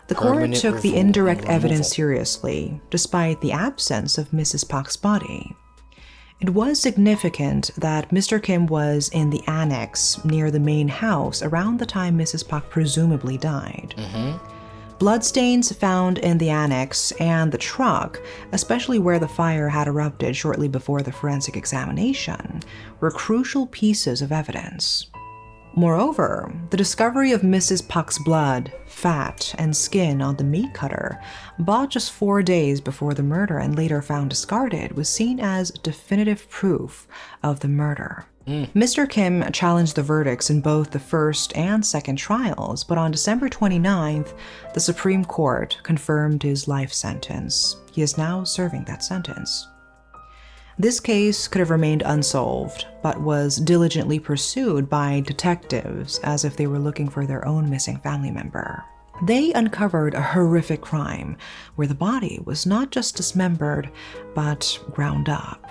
The court Permanent took the removal. indirect evidence seriously, despite the absence of Mrs. Pak's body. It was significant that Mr. Kim was in the annex near the main house around the time Mrs. Pak presumably died. Bloodstains found in the annex and the truck, especially where the fire had erupted shortly before the forensic examination, were crucial pieces of evidence. Moreover, the discovery of Mrs. Pak's blood, fat, and skin on the meat cutter, bought just 4 days before the murder and later found discarded, was seen as definitive proof of the murder. Mr. Kim challenged the verdicts in both the first and second trials, but on December 29th, the Supreme Court confirmed his life sentence. He is now serving that sentence. This case could have remained unsolved, but was diligently pursued by detectives as if they were looking for their own missing family member. They uncovered a horrific crime where the body was not just dismembered, but ground up.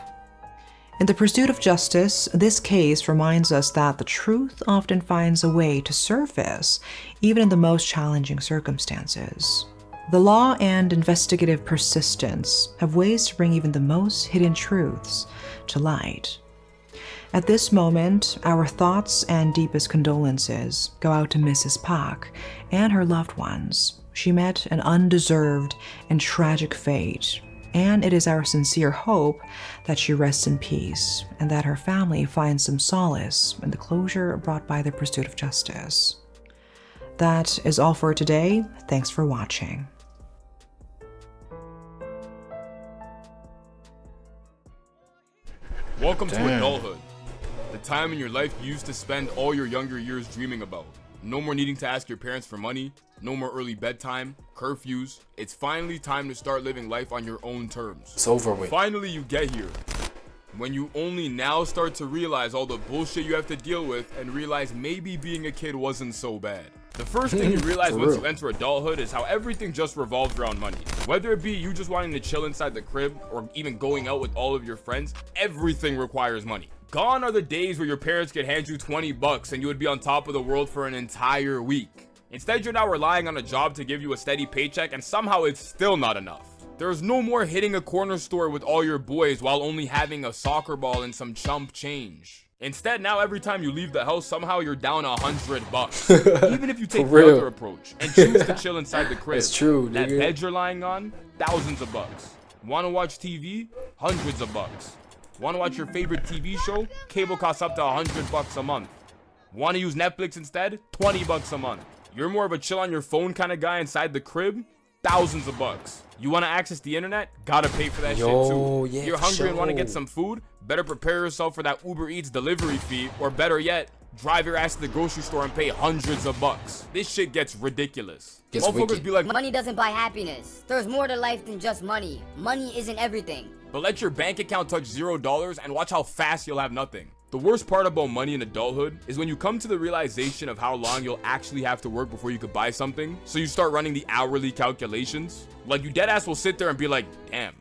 In the pursuit of justice, this case reminds us that the truth often finds a way to surface, even in the most challenging circumstances. The law and investigative persistence have ways to bring even the most hidden truths to light. At this moment, our thoughts and deepest condolences go out to Mrs. Pak and her loved ones. She met an undeserved and tragic fate, and it is our sincere hope that she rests in peace and that her family finds some solace in the closure brought by the pursuit of justice. That is all for today. Thanks for watching. Welcome to adulthood. The time in your life you used to spend all your younger years dreaming about. No more needing to ask your parents for money, no more early bedtime, curfews. It's finally time to start living life on your own terms. It's over with. Finally you get here. When you only now start to realize all the bullshit you have to deal with and realize maybe being a kid wasn't so bad. The first thing you realize once you enter adulthood is how everything just revolves around money. Whether it be you just wanting to chill inside the crib or even going out with all of your friends, everything requires money. Gone are the days where your parents could hand you 20 bucks and you would be on top of the world for an entire week. Instead, you're now relying on a job to give you a steady paycheck, and somehow it's still not enough. There's no more hitting a corner store with all your boys while only having a soccer ball and some chump change. Instead, now every time you leave the house, somehow you're down $100. Even if you take the other approach and choose to chill inside the crib, That's true, that nigga. bed you're lying on, thousands of bucks. Want to watch TV? Hundreds of bucks. Want to watch your favorite TV show? Cable costs up to $100 a month. Want to use Netflix instead? $20 a month. You're more of a chill on your phone kind of guy inside the crib? Thousands of bucks. You want to access the internet? Gotta pay for that shit too. Yeah, You're hungry and want to get some food? Better prepare yourself for that Uber Eats delivery fee, or better yet, drive your ass to the grocery store and pay hundreds of bucks. This shit gets ridiculous. Motherfuckers be like, money doesn't buy happiness. There's more to life than just money. Money isn't everything. but let your bank account touch $0 and watch how fast you'll have nothing. The worst part about money in adulthood is when you come to the realization of how long you'll actually have to work before you could buy something, so you start running the hourly calculations. Like, you deadass will sit there and be like, damn,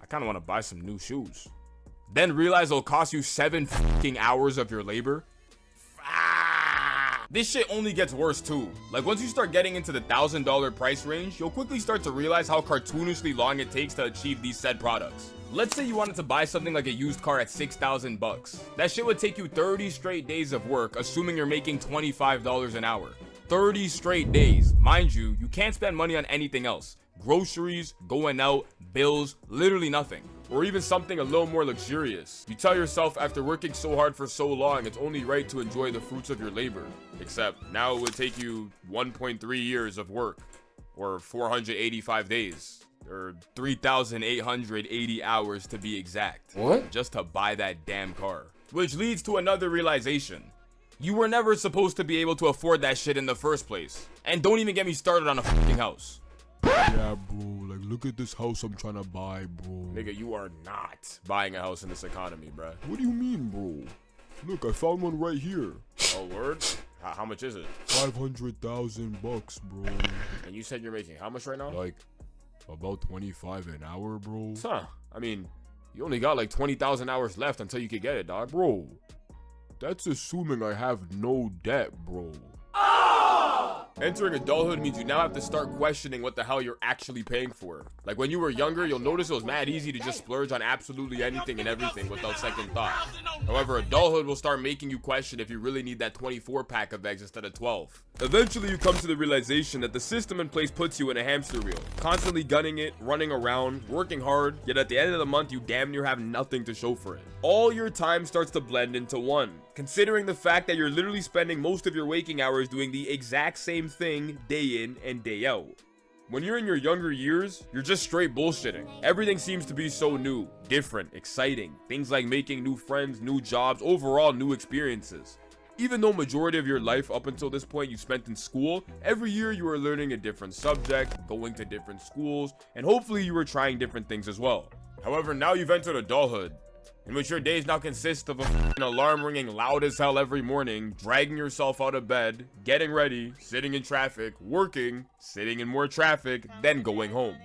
I kind of want to buy some new shoes. Then realize it'll cost you 7 fucking hours of your labor. This shit only gets worse too. Like, once you start getting into the $1,000 price range, you'll quickly start to realize how cartoonishly long it takes to achieve these said products. Let's say you wanted to buy something like a used car at $6,000 That shit would take you 30 straight days of work, assuming you're making $25 an hour. 30 straight days. Mind you, you can't spend money on anything else. Groceries, going out, bills, literally nothing. Or even something a little more luxurious. You tell yourself after working so hard for so long, it's only right to enjoy the fruits of your labor. Except now it would take you 1.3 years of work, or 485 days, or 3,880 hours to be exact. What? Just to buy that damn car. Which leads to another realization. You were never supposed to be able to afford that shit in the first place. And don't even get me started on a fucking house. Yeah, bro, like, look at this house I'm trying to buy, bro. Nigga, you are not buying a house in this economy, bruh. What do you mean, bro? Look, I found one right here. Oh, word? How much is it? $500,000, bro. And you said you're making how much right now? Like, about 25 an hour, bro. Huh. I mean, you only got like 20,000 hours left until you could get it, dog. Bro, that's assuming I have no debt, bro. Entering adulthood means you now have to start questioning what the hell you're actually paying for. Like, when you were younger, you'll notice it was mad easy to just splurge on absolutely anything and everything without second thought. However, adulthood will start making you question if you really need that 24 pack of eggs instead of 12. Eventually, you come to the realization that the system in place puts you in a hamster wheel, constantly gunning it, running around, working hard, yet at the end of the month, you damn near have nothing to show for it. All your time starts to blend into one, considering the fact that you're literally spending most of your waking hours doing the exact same thing day in and day out. When you're in your younger years, you're just straight bullshitting. Everything seems to be so new, different, exciting. Things like making new friends, new jobs, overall new experiences. Even though majority of your life up until this point you spent in school, every year you were learning a different subject, going to different schools, and hopefully you were trying different things as well. However, now you've entered adulthood, in which your days now consist of an alarm ringing loud as hell every morning, dragging yourself out of bed, getting ready, sitting in traffic, working, sitting in more traffic, then going home.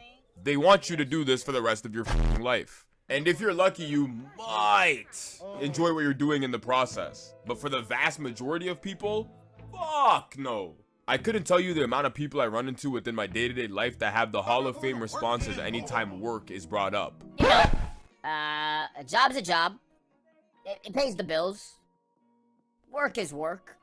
They want you to do this for the rest of your life. And if you're lucky, you might enjoy what you're doing in the process. But for the vast majority of people, fuck no. I couldn't tell you the amount of people I run into within my day-to-day life that have the Hall of Fame responses anytime work is brought up. You know, a job's a job. It pays the bills. Work is work.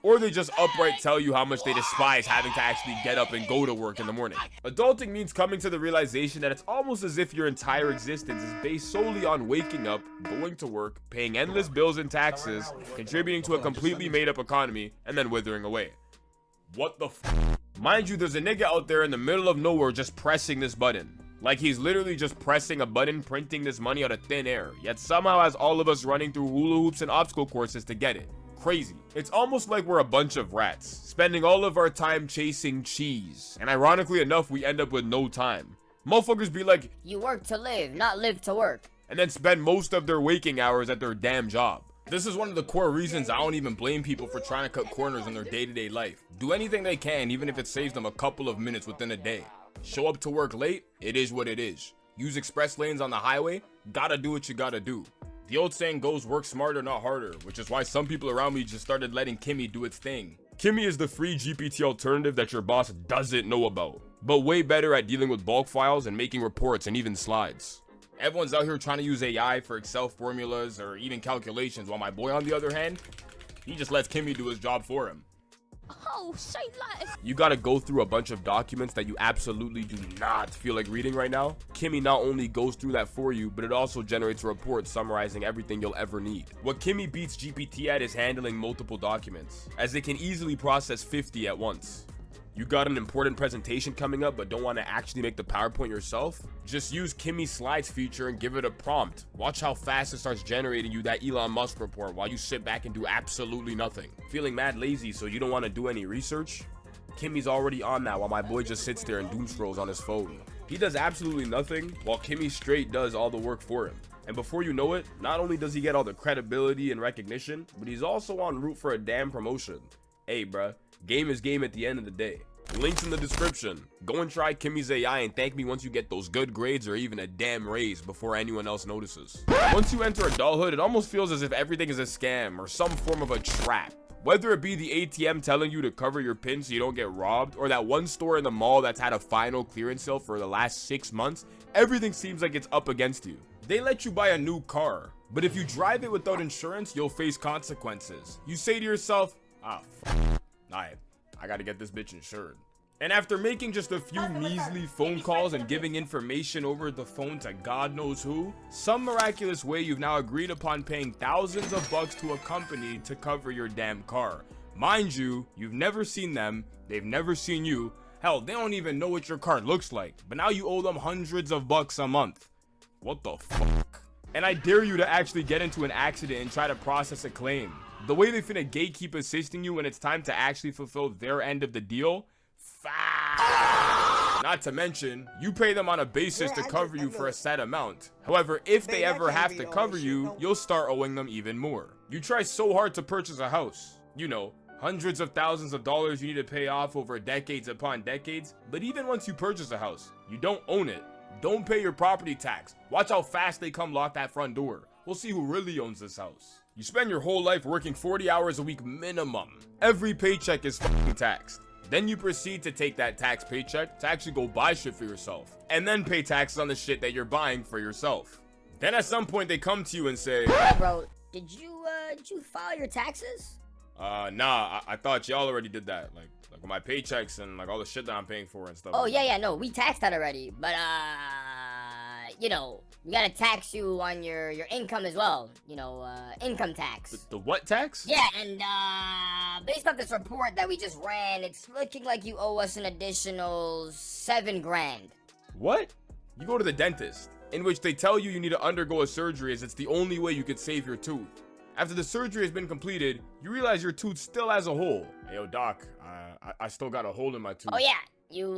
Or they just outright tell you how much they despise having to actually get up and go to work in the morning. Adulting means coming to the realization that it's almost as if your entire existence is based solely on waking up, going to work, paying endless bills and taxes, contributing to a completely made-up economy, and then withering away. What the f? Mind you, there's a nigga out there in the middle of nowhere just pressing this button. Like, he's literally just pressing a button, printing this money out of thin air, yet somehow has all of us running through hula hoops and obstacle courses to get it. Crazy. It's almost like we're a bunch of rats, spending all of our time chasing cheese, and ironically enough, we end up with no time. Motherfuckers be like, you work to live, not live to work. And then spend most of their waking hours at their damn job. This is one of the core reasons I don't even blame people for trying to cut corners in their day-to-day life. Do anything they can, even if it saves them a couple of minutes within a day. Show up to work late, it is what it is. Use express lanes on the highway, gotta do what you gotta do. The old saying goes, work smarter, not harder, which is why some people around me just started letting Kimmy do its thing. Kimmy is the free GPT alternative that your boss doesn't know about, but way better at dealing with bulk files and making reports and even slides. Everyone's out here trying to use AI for Excel formulas or even calculations, while my boy, on the other hand, he just lets Kimmy do his job for him. Oh, say less. You gotta go through a bunch of documents that you absolutely do not feel like reading right now. Kimmy not only goes through that for you, but it also generates a report summarizing everything you'll ever need. What Kimmy beats GPT at is handling multiple documents, as it can easily process 50 at once. You got an important presentation coming up but don't want to actually make the PowerPoint yourself? Just use Kimmy's slides feature and give it a prompt. Watch how fast it starts generating you that Elon Musk report while you sit back and do absolutely nothing. Feeling mad lazy so you don't want to do any research? Kimmy's already on that while my boy just sits there and doom scrolls on his phone. He does absolutely nothing while Kimmy straight does all the work for him. And before you know it, not only does he get all the credibility and recognition, but he's also en route for a damn promotion. Hey bruh, game is game at the end of the day. Links in the description. Go and try Kimmy's AI and thank me once you get those good grades or even a damn raise before anyone else notices. Once you enter adulthood, it almost feels as if everything is a scam or some form of a trap. Whether it be the ATM telling you to cover your PIN so you don't get robbed, or that one store in the mall that's had a final clearance sale for the last 6 months, everything seems like it's up against you. They let you buy a new car, but if you drive it without insurance, you'll face consequences. You say to yourself, ah, I gotta get this bitch insured. And after making just a few measly phone calls and giving information over the phone to God knows who, some miraculous way you've now agreed upon paying thousands of bucks to a company to cover your damn car. Mind you, you've never seen them, they've never seen you, hell, they don't even know what your car looks like, but now you owe them hundreds of bucks a month. What the fuck? And I dare you to actually get into an accident and try to process a claim. The way they finna gatekeep assisting you when it's time to actually fulfill their end of the deal, not to mention, you pay them on a basis to cover you for a set amount. However, if they ever have to cover you, you'll start owing them even more. You try so hard to purchase a house, you know, hundreds of thousands of dollars you need to pay off over decades upon decades, but even once you purchase a house, you don't own it. Don't pay your property tax. Watch how fast they come lock that front door. We'll see who really owns this house. You spend your whole life working 40 hours a week minimum. Every paycheck is fucking taxed. Then you proceed to take that tax paycheck to actually go buy shit for yourself, and then pay taxes on the shit that you're buying for yourself. Then at some point they come to you and say, Hey bro, did you file your taxes? Nah, I thought y'all already did that. Like with my paychecks and like all the shit that I'm paying for and stuff. Oh like yeah, no, we taxed that already, but you know, we gotta tax you on your income as well. You know, income tax. The what tax? Yeah, and based off this report that we just ran, it's looking like you owe us an additional $7 grand. What? You go to the dentist, in which they tell you need to undergo a surgery as it's the only way you could save your tooth. After the surgery has been completed, you realize your tooth still has a hole. Hey, yo, doc, I still got a hole in my tooth. Oh yeah, you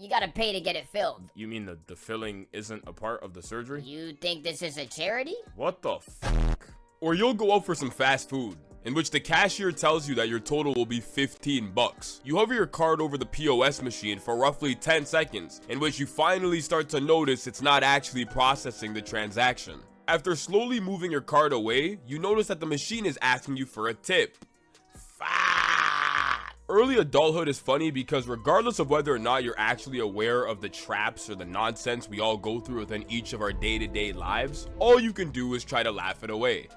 gotta pay to get it filled. You mean the filling isn't a part of the surgery? You think this is a charity? What the fuck? Or you'll go out for some fast food, in which the cashier tells you that your total will be 15 bucks. You hover your card over the POS machine for roughly 10 seconds, in which you finally start to notice it's not actually processing the transaction. After slowly moving your card away, you notice that the machine is asking you for a tip. Early adulthood is funny because regardless of whether or not you're actually aware of the traps or the nonsense we all go through within each of our day-to-day lives, all you can do is try to laugh it away.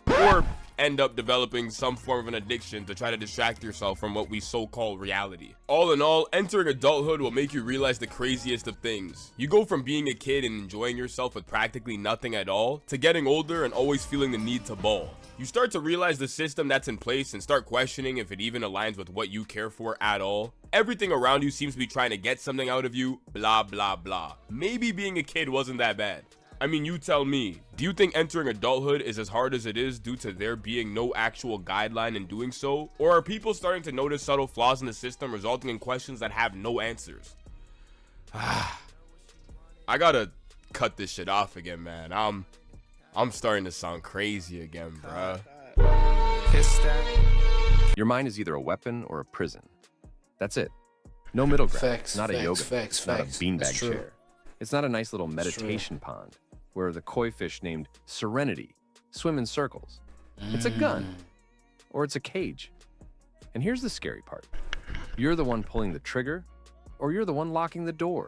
Or end up developing some form of an addiction to try to distract yourself from what we so-called reality. All in all, entering adulthood will make you realize the craziest of things. You go from being a kid and enjoying yourself with practically nothing at all, to getting older and always feeling the need to ball. You start to realize the system that's in place and start questioning if it even aligns with what you care for at all. Everything around you seems to be trying to get something out of you, blah blah blah. Maybe being a kid wasn't that bad. I mean, you tell me, do you think entering adulthood is as hard as it is due to there being no actual guideline in doing so? Or are people starting to notice subtle flaws in the system resulting in questions that have no answers? I gotta cut this shit off again, man. I'm starting to sound crazy again, bruh. Your mind is either a weapon or a prison. That's it. No middle ground. Facts, not a yoga. facts, not facts. a beanbag That's true. chair. It's not a nice little meditation pond where the koi fish named Serenity swim in circles. It's a gun or it's a cage. And here's the scary part. You're the one pulling the trigger or you're the one locking the door.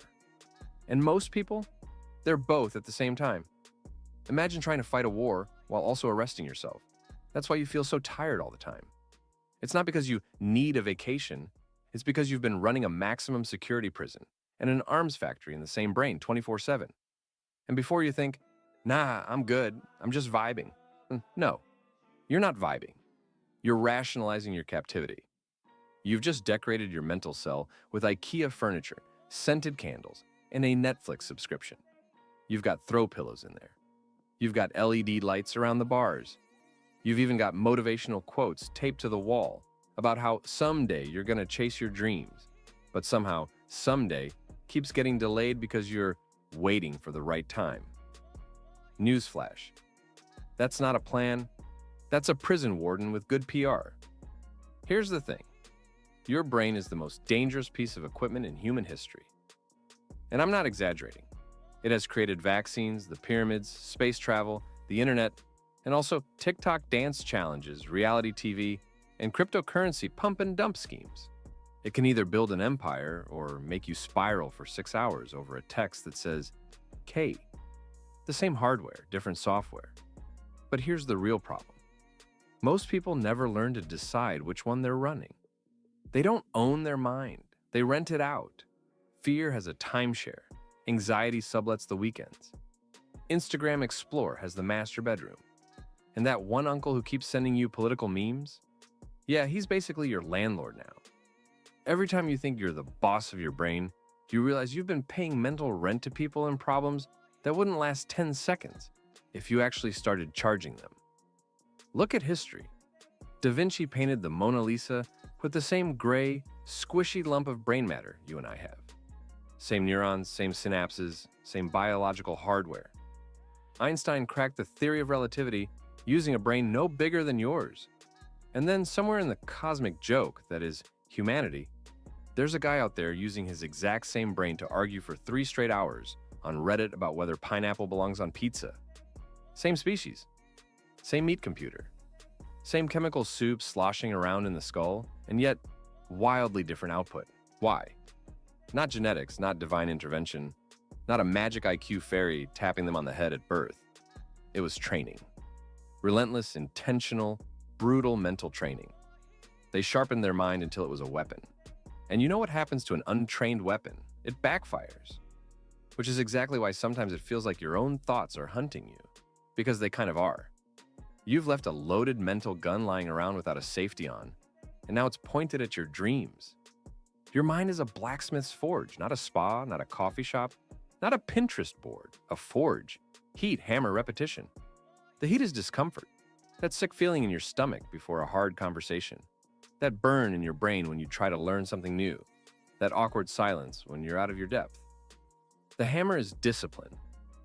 And most people, they're both at the same time. Imagine trying to fight a war while also arresting yourself. That's why you feel so tired all the time. It's not because you need a vacation. It's because you've been running a maximum security prison and an arms factory in the same brain 24/7. And before you think, nah, I'm good, I'm just vibing. No, you're not vibing. You're rationalizing your captivity. You've just decorated your mental cell with IKEA furniture, scented candles, and a Netflix subscription. You've got throw pillows in there. You've got LED lights around the bars. You've even got motivational quotes taped to the wall about how someday you're going to chase your dreams, but somehow someday keeps getting delayed because you're waiting for the right time. Newsflash. That's not a plan. That's a prison warden with good PR. Here's the thing. Your brain is the most dangerous piece of equipment in human history. And I'm not exaggerating. It has created vaccines, the pyramids, space travel, the internet, and also TikTok dance challenges, reality TV, and cryptocurrency pump and dump schemes. It can either build an empire or make you spiral for 6 hours over a text that says, K. The same hardware, different software. But here's the real problem. Most people never learn to decide which one they're running. They don't own their mind. They rent it out. Fear has a timeshare. Anxiety sublets the weekends. Instagram Explore has the master bedroom. And that one uncle who keeps sending you political memes? Yeah, he's basically your landlord now. Every time you think you're the boss of your brain, you realize you've been paying mental rent to people and problems that wouldn't last 10 seconds if you actually started charging them. Look at history. Da Vinci painted the Mona Lisa with the same gray, squishy lump of brain matter you and I have. Same neurons, same synapses, same biological hardware. Einstein cracked the theory of relativity using a brain no bigger than yours. And then somewhere in the cosmic joke that is humanity, there's a guy out there using his exact same brain to argue for 3 straight hours on Reddit about whether pineapple belongs on pizza. Same species, same meat computer, same chemical soup sloshing around in the skull, and yet wildly different output. Why? Not genetics, not divine intervention, not a magic IQ fairy tapping them on the head at birth. It was training. Relentless, intentional, brutal mental training. They sharpened their mind until it was a weapon. And you know what happens to an untrained weapon? It backfires. Which is exactly why sometimes it feels like your own thoughts are hunting you. Because they kind of are. You've left a loaded mental gun lying around without a safety on, and now it's pointed at your dreams. Your mind is a blacksmith's forge, not a spa, not a coffee shop, not a Pinterest board, a forge. Heat, hammer, repetition. The heat is discomfort. That sick feeling in your stomach before a hard conversation. That burn in your brain when you try to learn something new. That awkward silence when you're out of your depth. The hammer is discipline,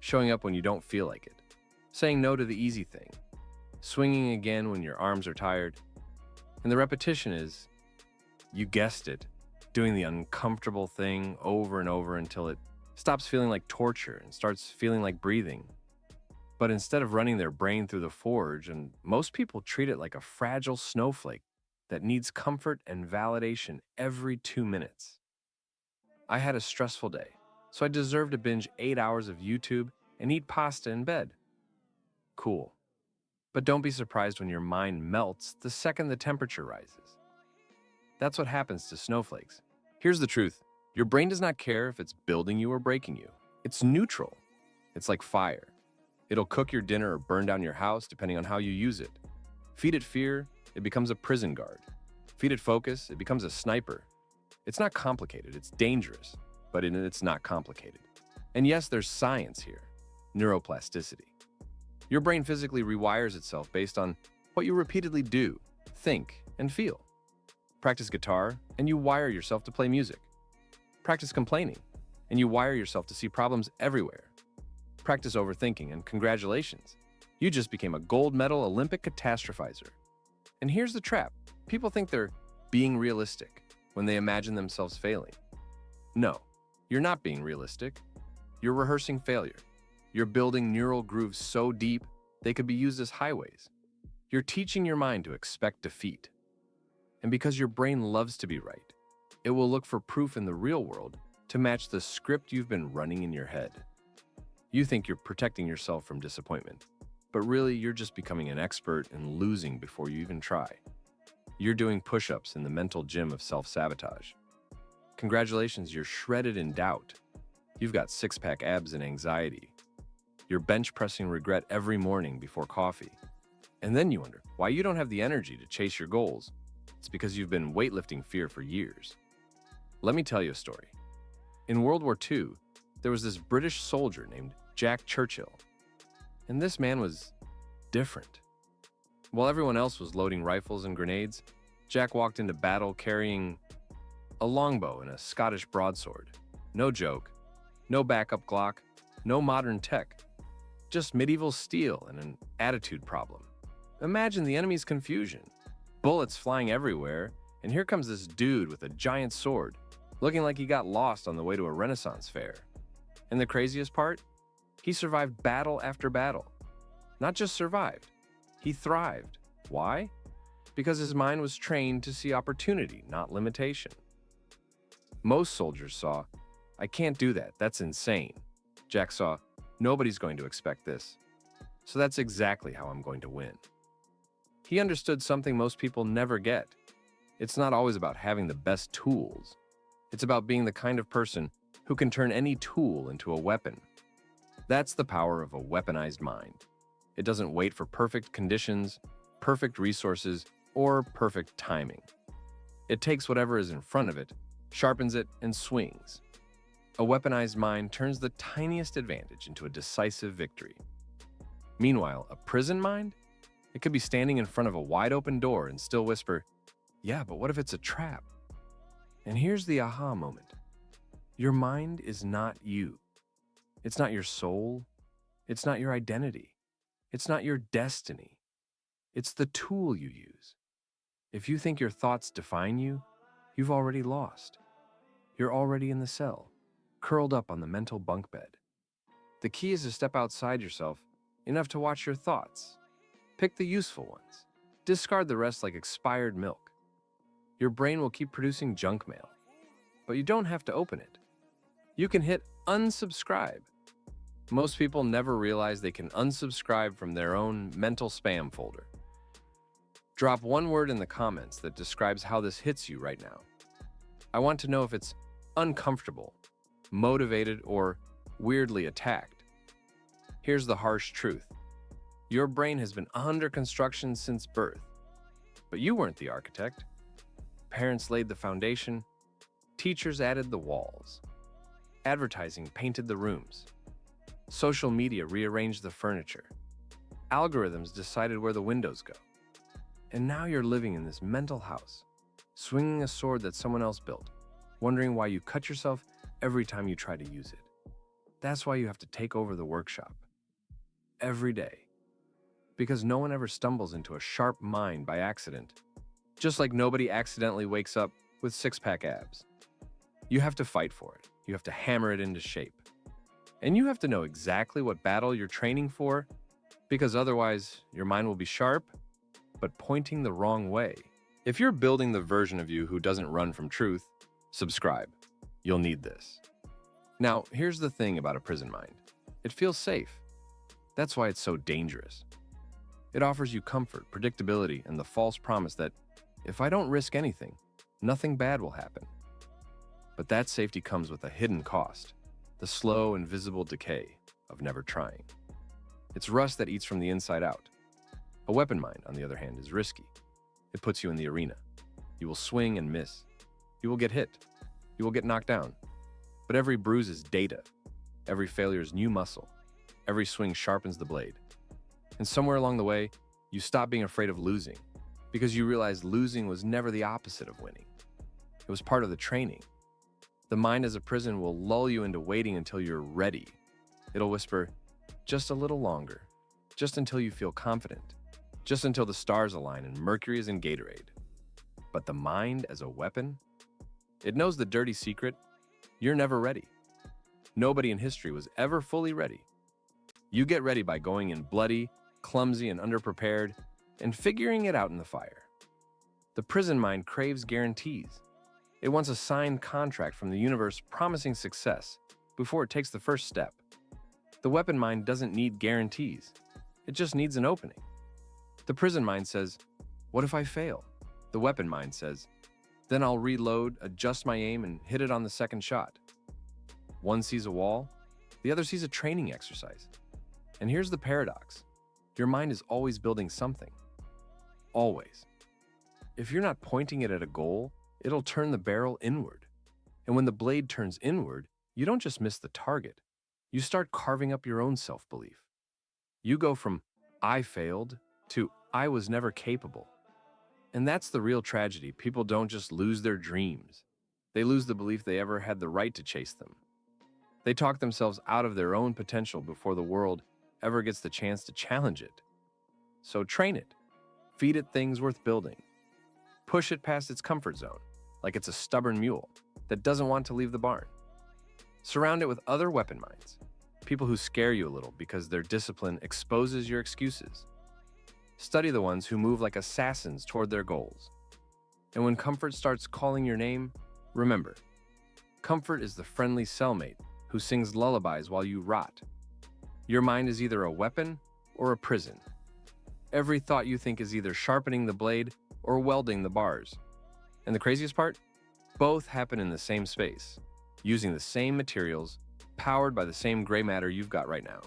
showing up when you don't feel like it. Saying no to the easy thing. Swinging again when your arms are tired. And the repetition is, you guessed it, doing the uncomfortable thing over and over until it stops feeling like torture and starts feeling like breathing. But instead of running their brain through the forge, and most people treat it like a fragile snowflake that needs comfort and validation every 2 minutes. I had a stressful day, so I deserve to binge 8 hours of YouTube and eat pasta in bed. Cool. But don't be surprised when your mind melts the second the temperature rises. That's what happens to snowflakes. Here's the truth. Your brain does not care if it's building you or breaking you. It's neutral. It's like fire. It'll cook your dinner or burn down your house depending on how you use it. Feed it fear, it becomes a prison guard. Feed it focus, it becomes a sniper. It's not complicated, it's dangerous, but it's not complicated. And yes, there's science here. Neuroplasticity. Your brain physically rewires itself based on what you repeatedly do, think, and feel. Practice guitar, and you wire yourself to play music. Practice complaining, and you wire yourself to see problems everywhere. Practice overthinking, and congratulations, you just became a gold medal Olympic catastrophizer. And here's the trap. People think they're being realistic when they imagine themselves failing. No, you're not being realistic. You're rehearsing failure. You're building neural grooves so deep they could be used as highways. You're teaching your mind to expect defeat. And because your brain loves to be right, it will look for proof in the real world to match the script you've been running in your head. You think you're protecting yourself from disappointment, but really you're just becoming an expert in losing before you even try. You're doing push-ups in the mental gym of self-sabotage. Congratulations, you're shredded in doubt. You've got six-pack abs and anxiety. You're bench pressing regret every morning before coffee. And then you wonder why you don't have the energy to chase your goals. It's because you've been weightlifting fear for years. Let me tell you a story. In World War II, there was this British soldier named Jack Churchill. And this man was different. While everyone else was loading rifles and grenades, Jack walked into battle carrying a longbow and a Scottish broadsword. No joke. No backup Glock. No modern tech. Just medieval steel and an attitude problem. Imagine the enemy's confusion. Bullets flying everywhere, and here comes this dude with a giant sword, looking like he got lost on the way to a Renaissance fair. And the craziest part? He survived battle after battle. Not just survived, he thrived. Why? Because his mind was trained to see opportunity, not limitation. Most soldiers saw, I can't do that, that's insane. Jack saw, nobody's going to expect this. So that's exactly how I'm going to win. He understood something most people never get. It's not always about having the best tools. It's about being the kind of person who can turn any tool into a weapon. That's the power of a weaponized mind. It doesn't wait for perfect conditions, perfect resources, or perfect timing. It takes whatever is in front of it, sharpens it, and swings. A weaponized mind turns the tiniest advantage into a decisive victory. Meanwhile, a prison mind? It could be standing in front of a wide open door and still whisper, yeah, but what if it's a trap? And here's the aha moment. Your mind is not you. It's not your soul. It's not your identity. It's not your destiny. It's the tool you use. If you think your thoughts define you, you've already lost. You're already in the cell, curled up on the mental bunk bed. The key is to step outside yourself enough to watch your thoughts. Pick the useful ones. Discard the rest like expired milk. Your brain will keep producing junk mail, but you don't have to open it. You can hit unsubscribe. Most people never realize they can unsubscribe from their own mental spam folder. Drop one word in the comments that describes how this hits you right now. I want to know if it's uncomfortable, motivated, or weirdly attacked. Here's the harsh truth. Your brain has been under construction since birth, but you weren't the architect. Parents laid the foundation, teachers added the walls, advertising painted the rooms, social media rearranged the furniture, algorithms decided where the windows go. And now you're living in this mental house, swinging a sword that someone else built, wondering why you cut yourself every time you try to use it. That's why you have to take over the workshop. Every day. Because no one ever stumbles into a sharp mind by accident. Just like nobody accidentally wakes up with six-pack abs. You have to fight for it. You have to hammer it into shape. And you have to know exactly what battle you're training for, because otherwise your mind will be sharp, but pointing the wrong way. If you're building the version of you who doesn't run from truth, subscribe. You'll need this. Now, here's the thing about a prison mind. It feels safe. That's why it's so dangerous. It offers you comfort, predictability, and the false promise that if I don't risk anything, nothing bad will happen. But that safety comes with a hidden cost, the slow, invisible decay of never trying. It's rust that eats from the inside out. A weapon mind, on the other hand, is risky. It puts you in the arena. You will swing and miss. You will get hit. You will get knocked down. But every bruise is data. Every failure is new muscle. Every swing sharpens the blade. And somewhere along the way, you stop being afraid of losing because you realize losing was never the opposite of winning. It was part of the training. The mind as a prison will lull you into waiting until you're ready. It'll whisper, just a little longer, just until you feel confident, just until the stars align and Mercury is in Gatorade. But the mind as a weapon? It knows the dirty secret. You're never ready. Nobody in history was ever fully ready. You get ready by going in bloody, clumsy, and underprepared, and figuring it out in the fire. The prison mind craves guarantees. It wants a signed contract from the universe promising success before it takes the first step. The weapon mind doesn't need guarantees. It just needs an opening. The prison mind says, what if I fail? The weapon mind says, then I'll reload, adjust my aim, and hit it on the second shot. One sees a wall, the other sees a training exercise. And here's the paradox. Your mind is always building something. Always. If you're not pointing it at a goal, it'll turn the barrel inward. And when the blade turns inward, you don't just miss the target. You start carving up your own self-belief. You go from, I failed, to I was never capable. And that's the real tragedy. People don't just lose their dreams. They lose the belief they ever had the right to chase them. They talk themselves out of their own potential before the world ever gets the chance to challenge it. So train it. Feed it things worth building. Push it past its comfort zone, like it's a stubborn mule that doesn't want to leave the barn. Surround it with other weapon minds, people who scare you a little because their discipline exposes your excuses. Study the ones who move like assassins toward their goals. And when comfort starts calling your name, remember, comfort is the friendly cellmate who sings lullabies while you rot. Your mind is either a weapon or a prison. Every thought you think is either sharpening the blade or welding the bars. And the craziest part? Both happen in the same space, using the same materials, powered by the same gray matter you've got right now.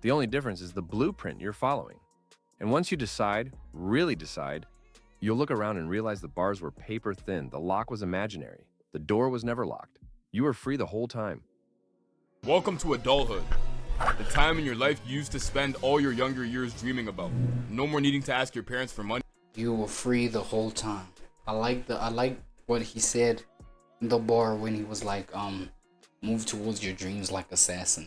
The only difference is the blueprint you're following. And once you decide, really decide, you'll look around and realize the bars were paper thin, the lock was imaginary, the door was never locked. You were free the whole time. Welcome to adulthood. The time in your life you used to spend all your younger years dreaming about. No more needing to ask your parents for money. You were free the whole time. I like what he said in the bar when he was like, move towards your dreams like assassin.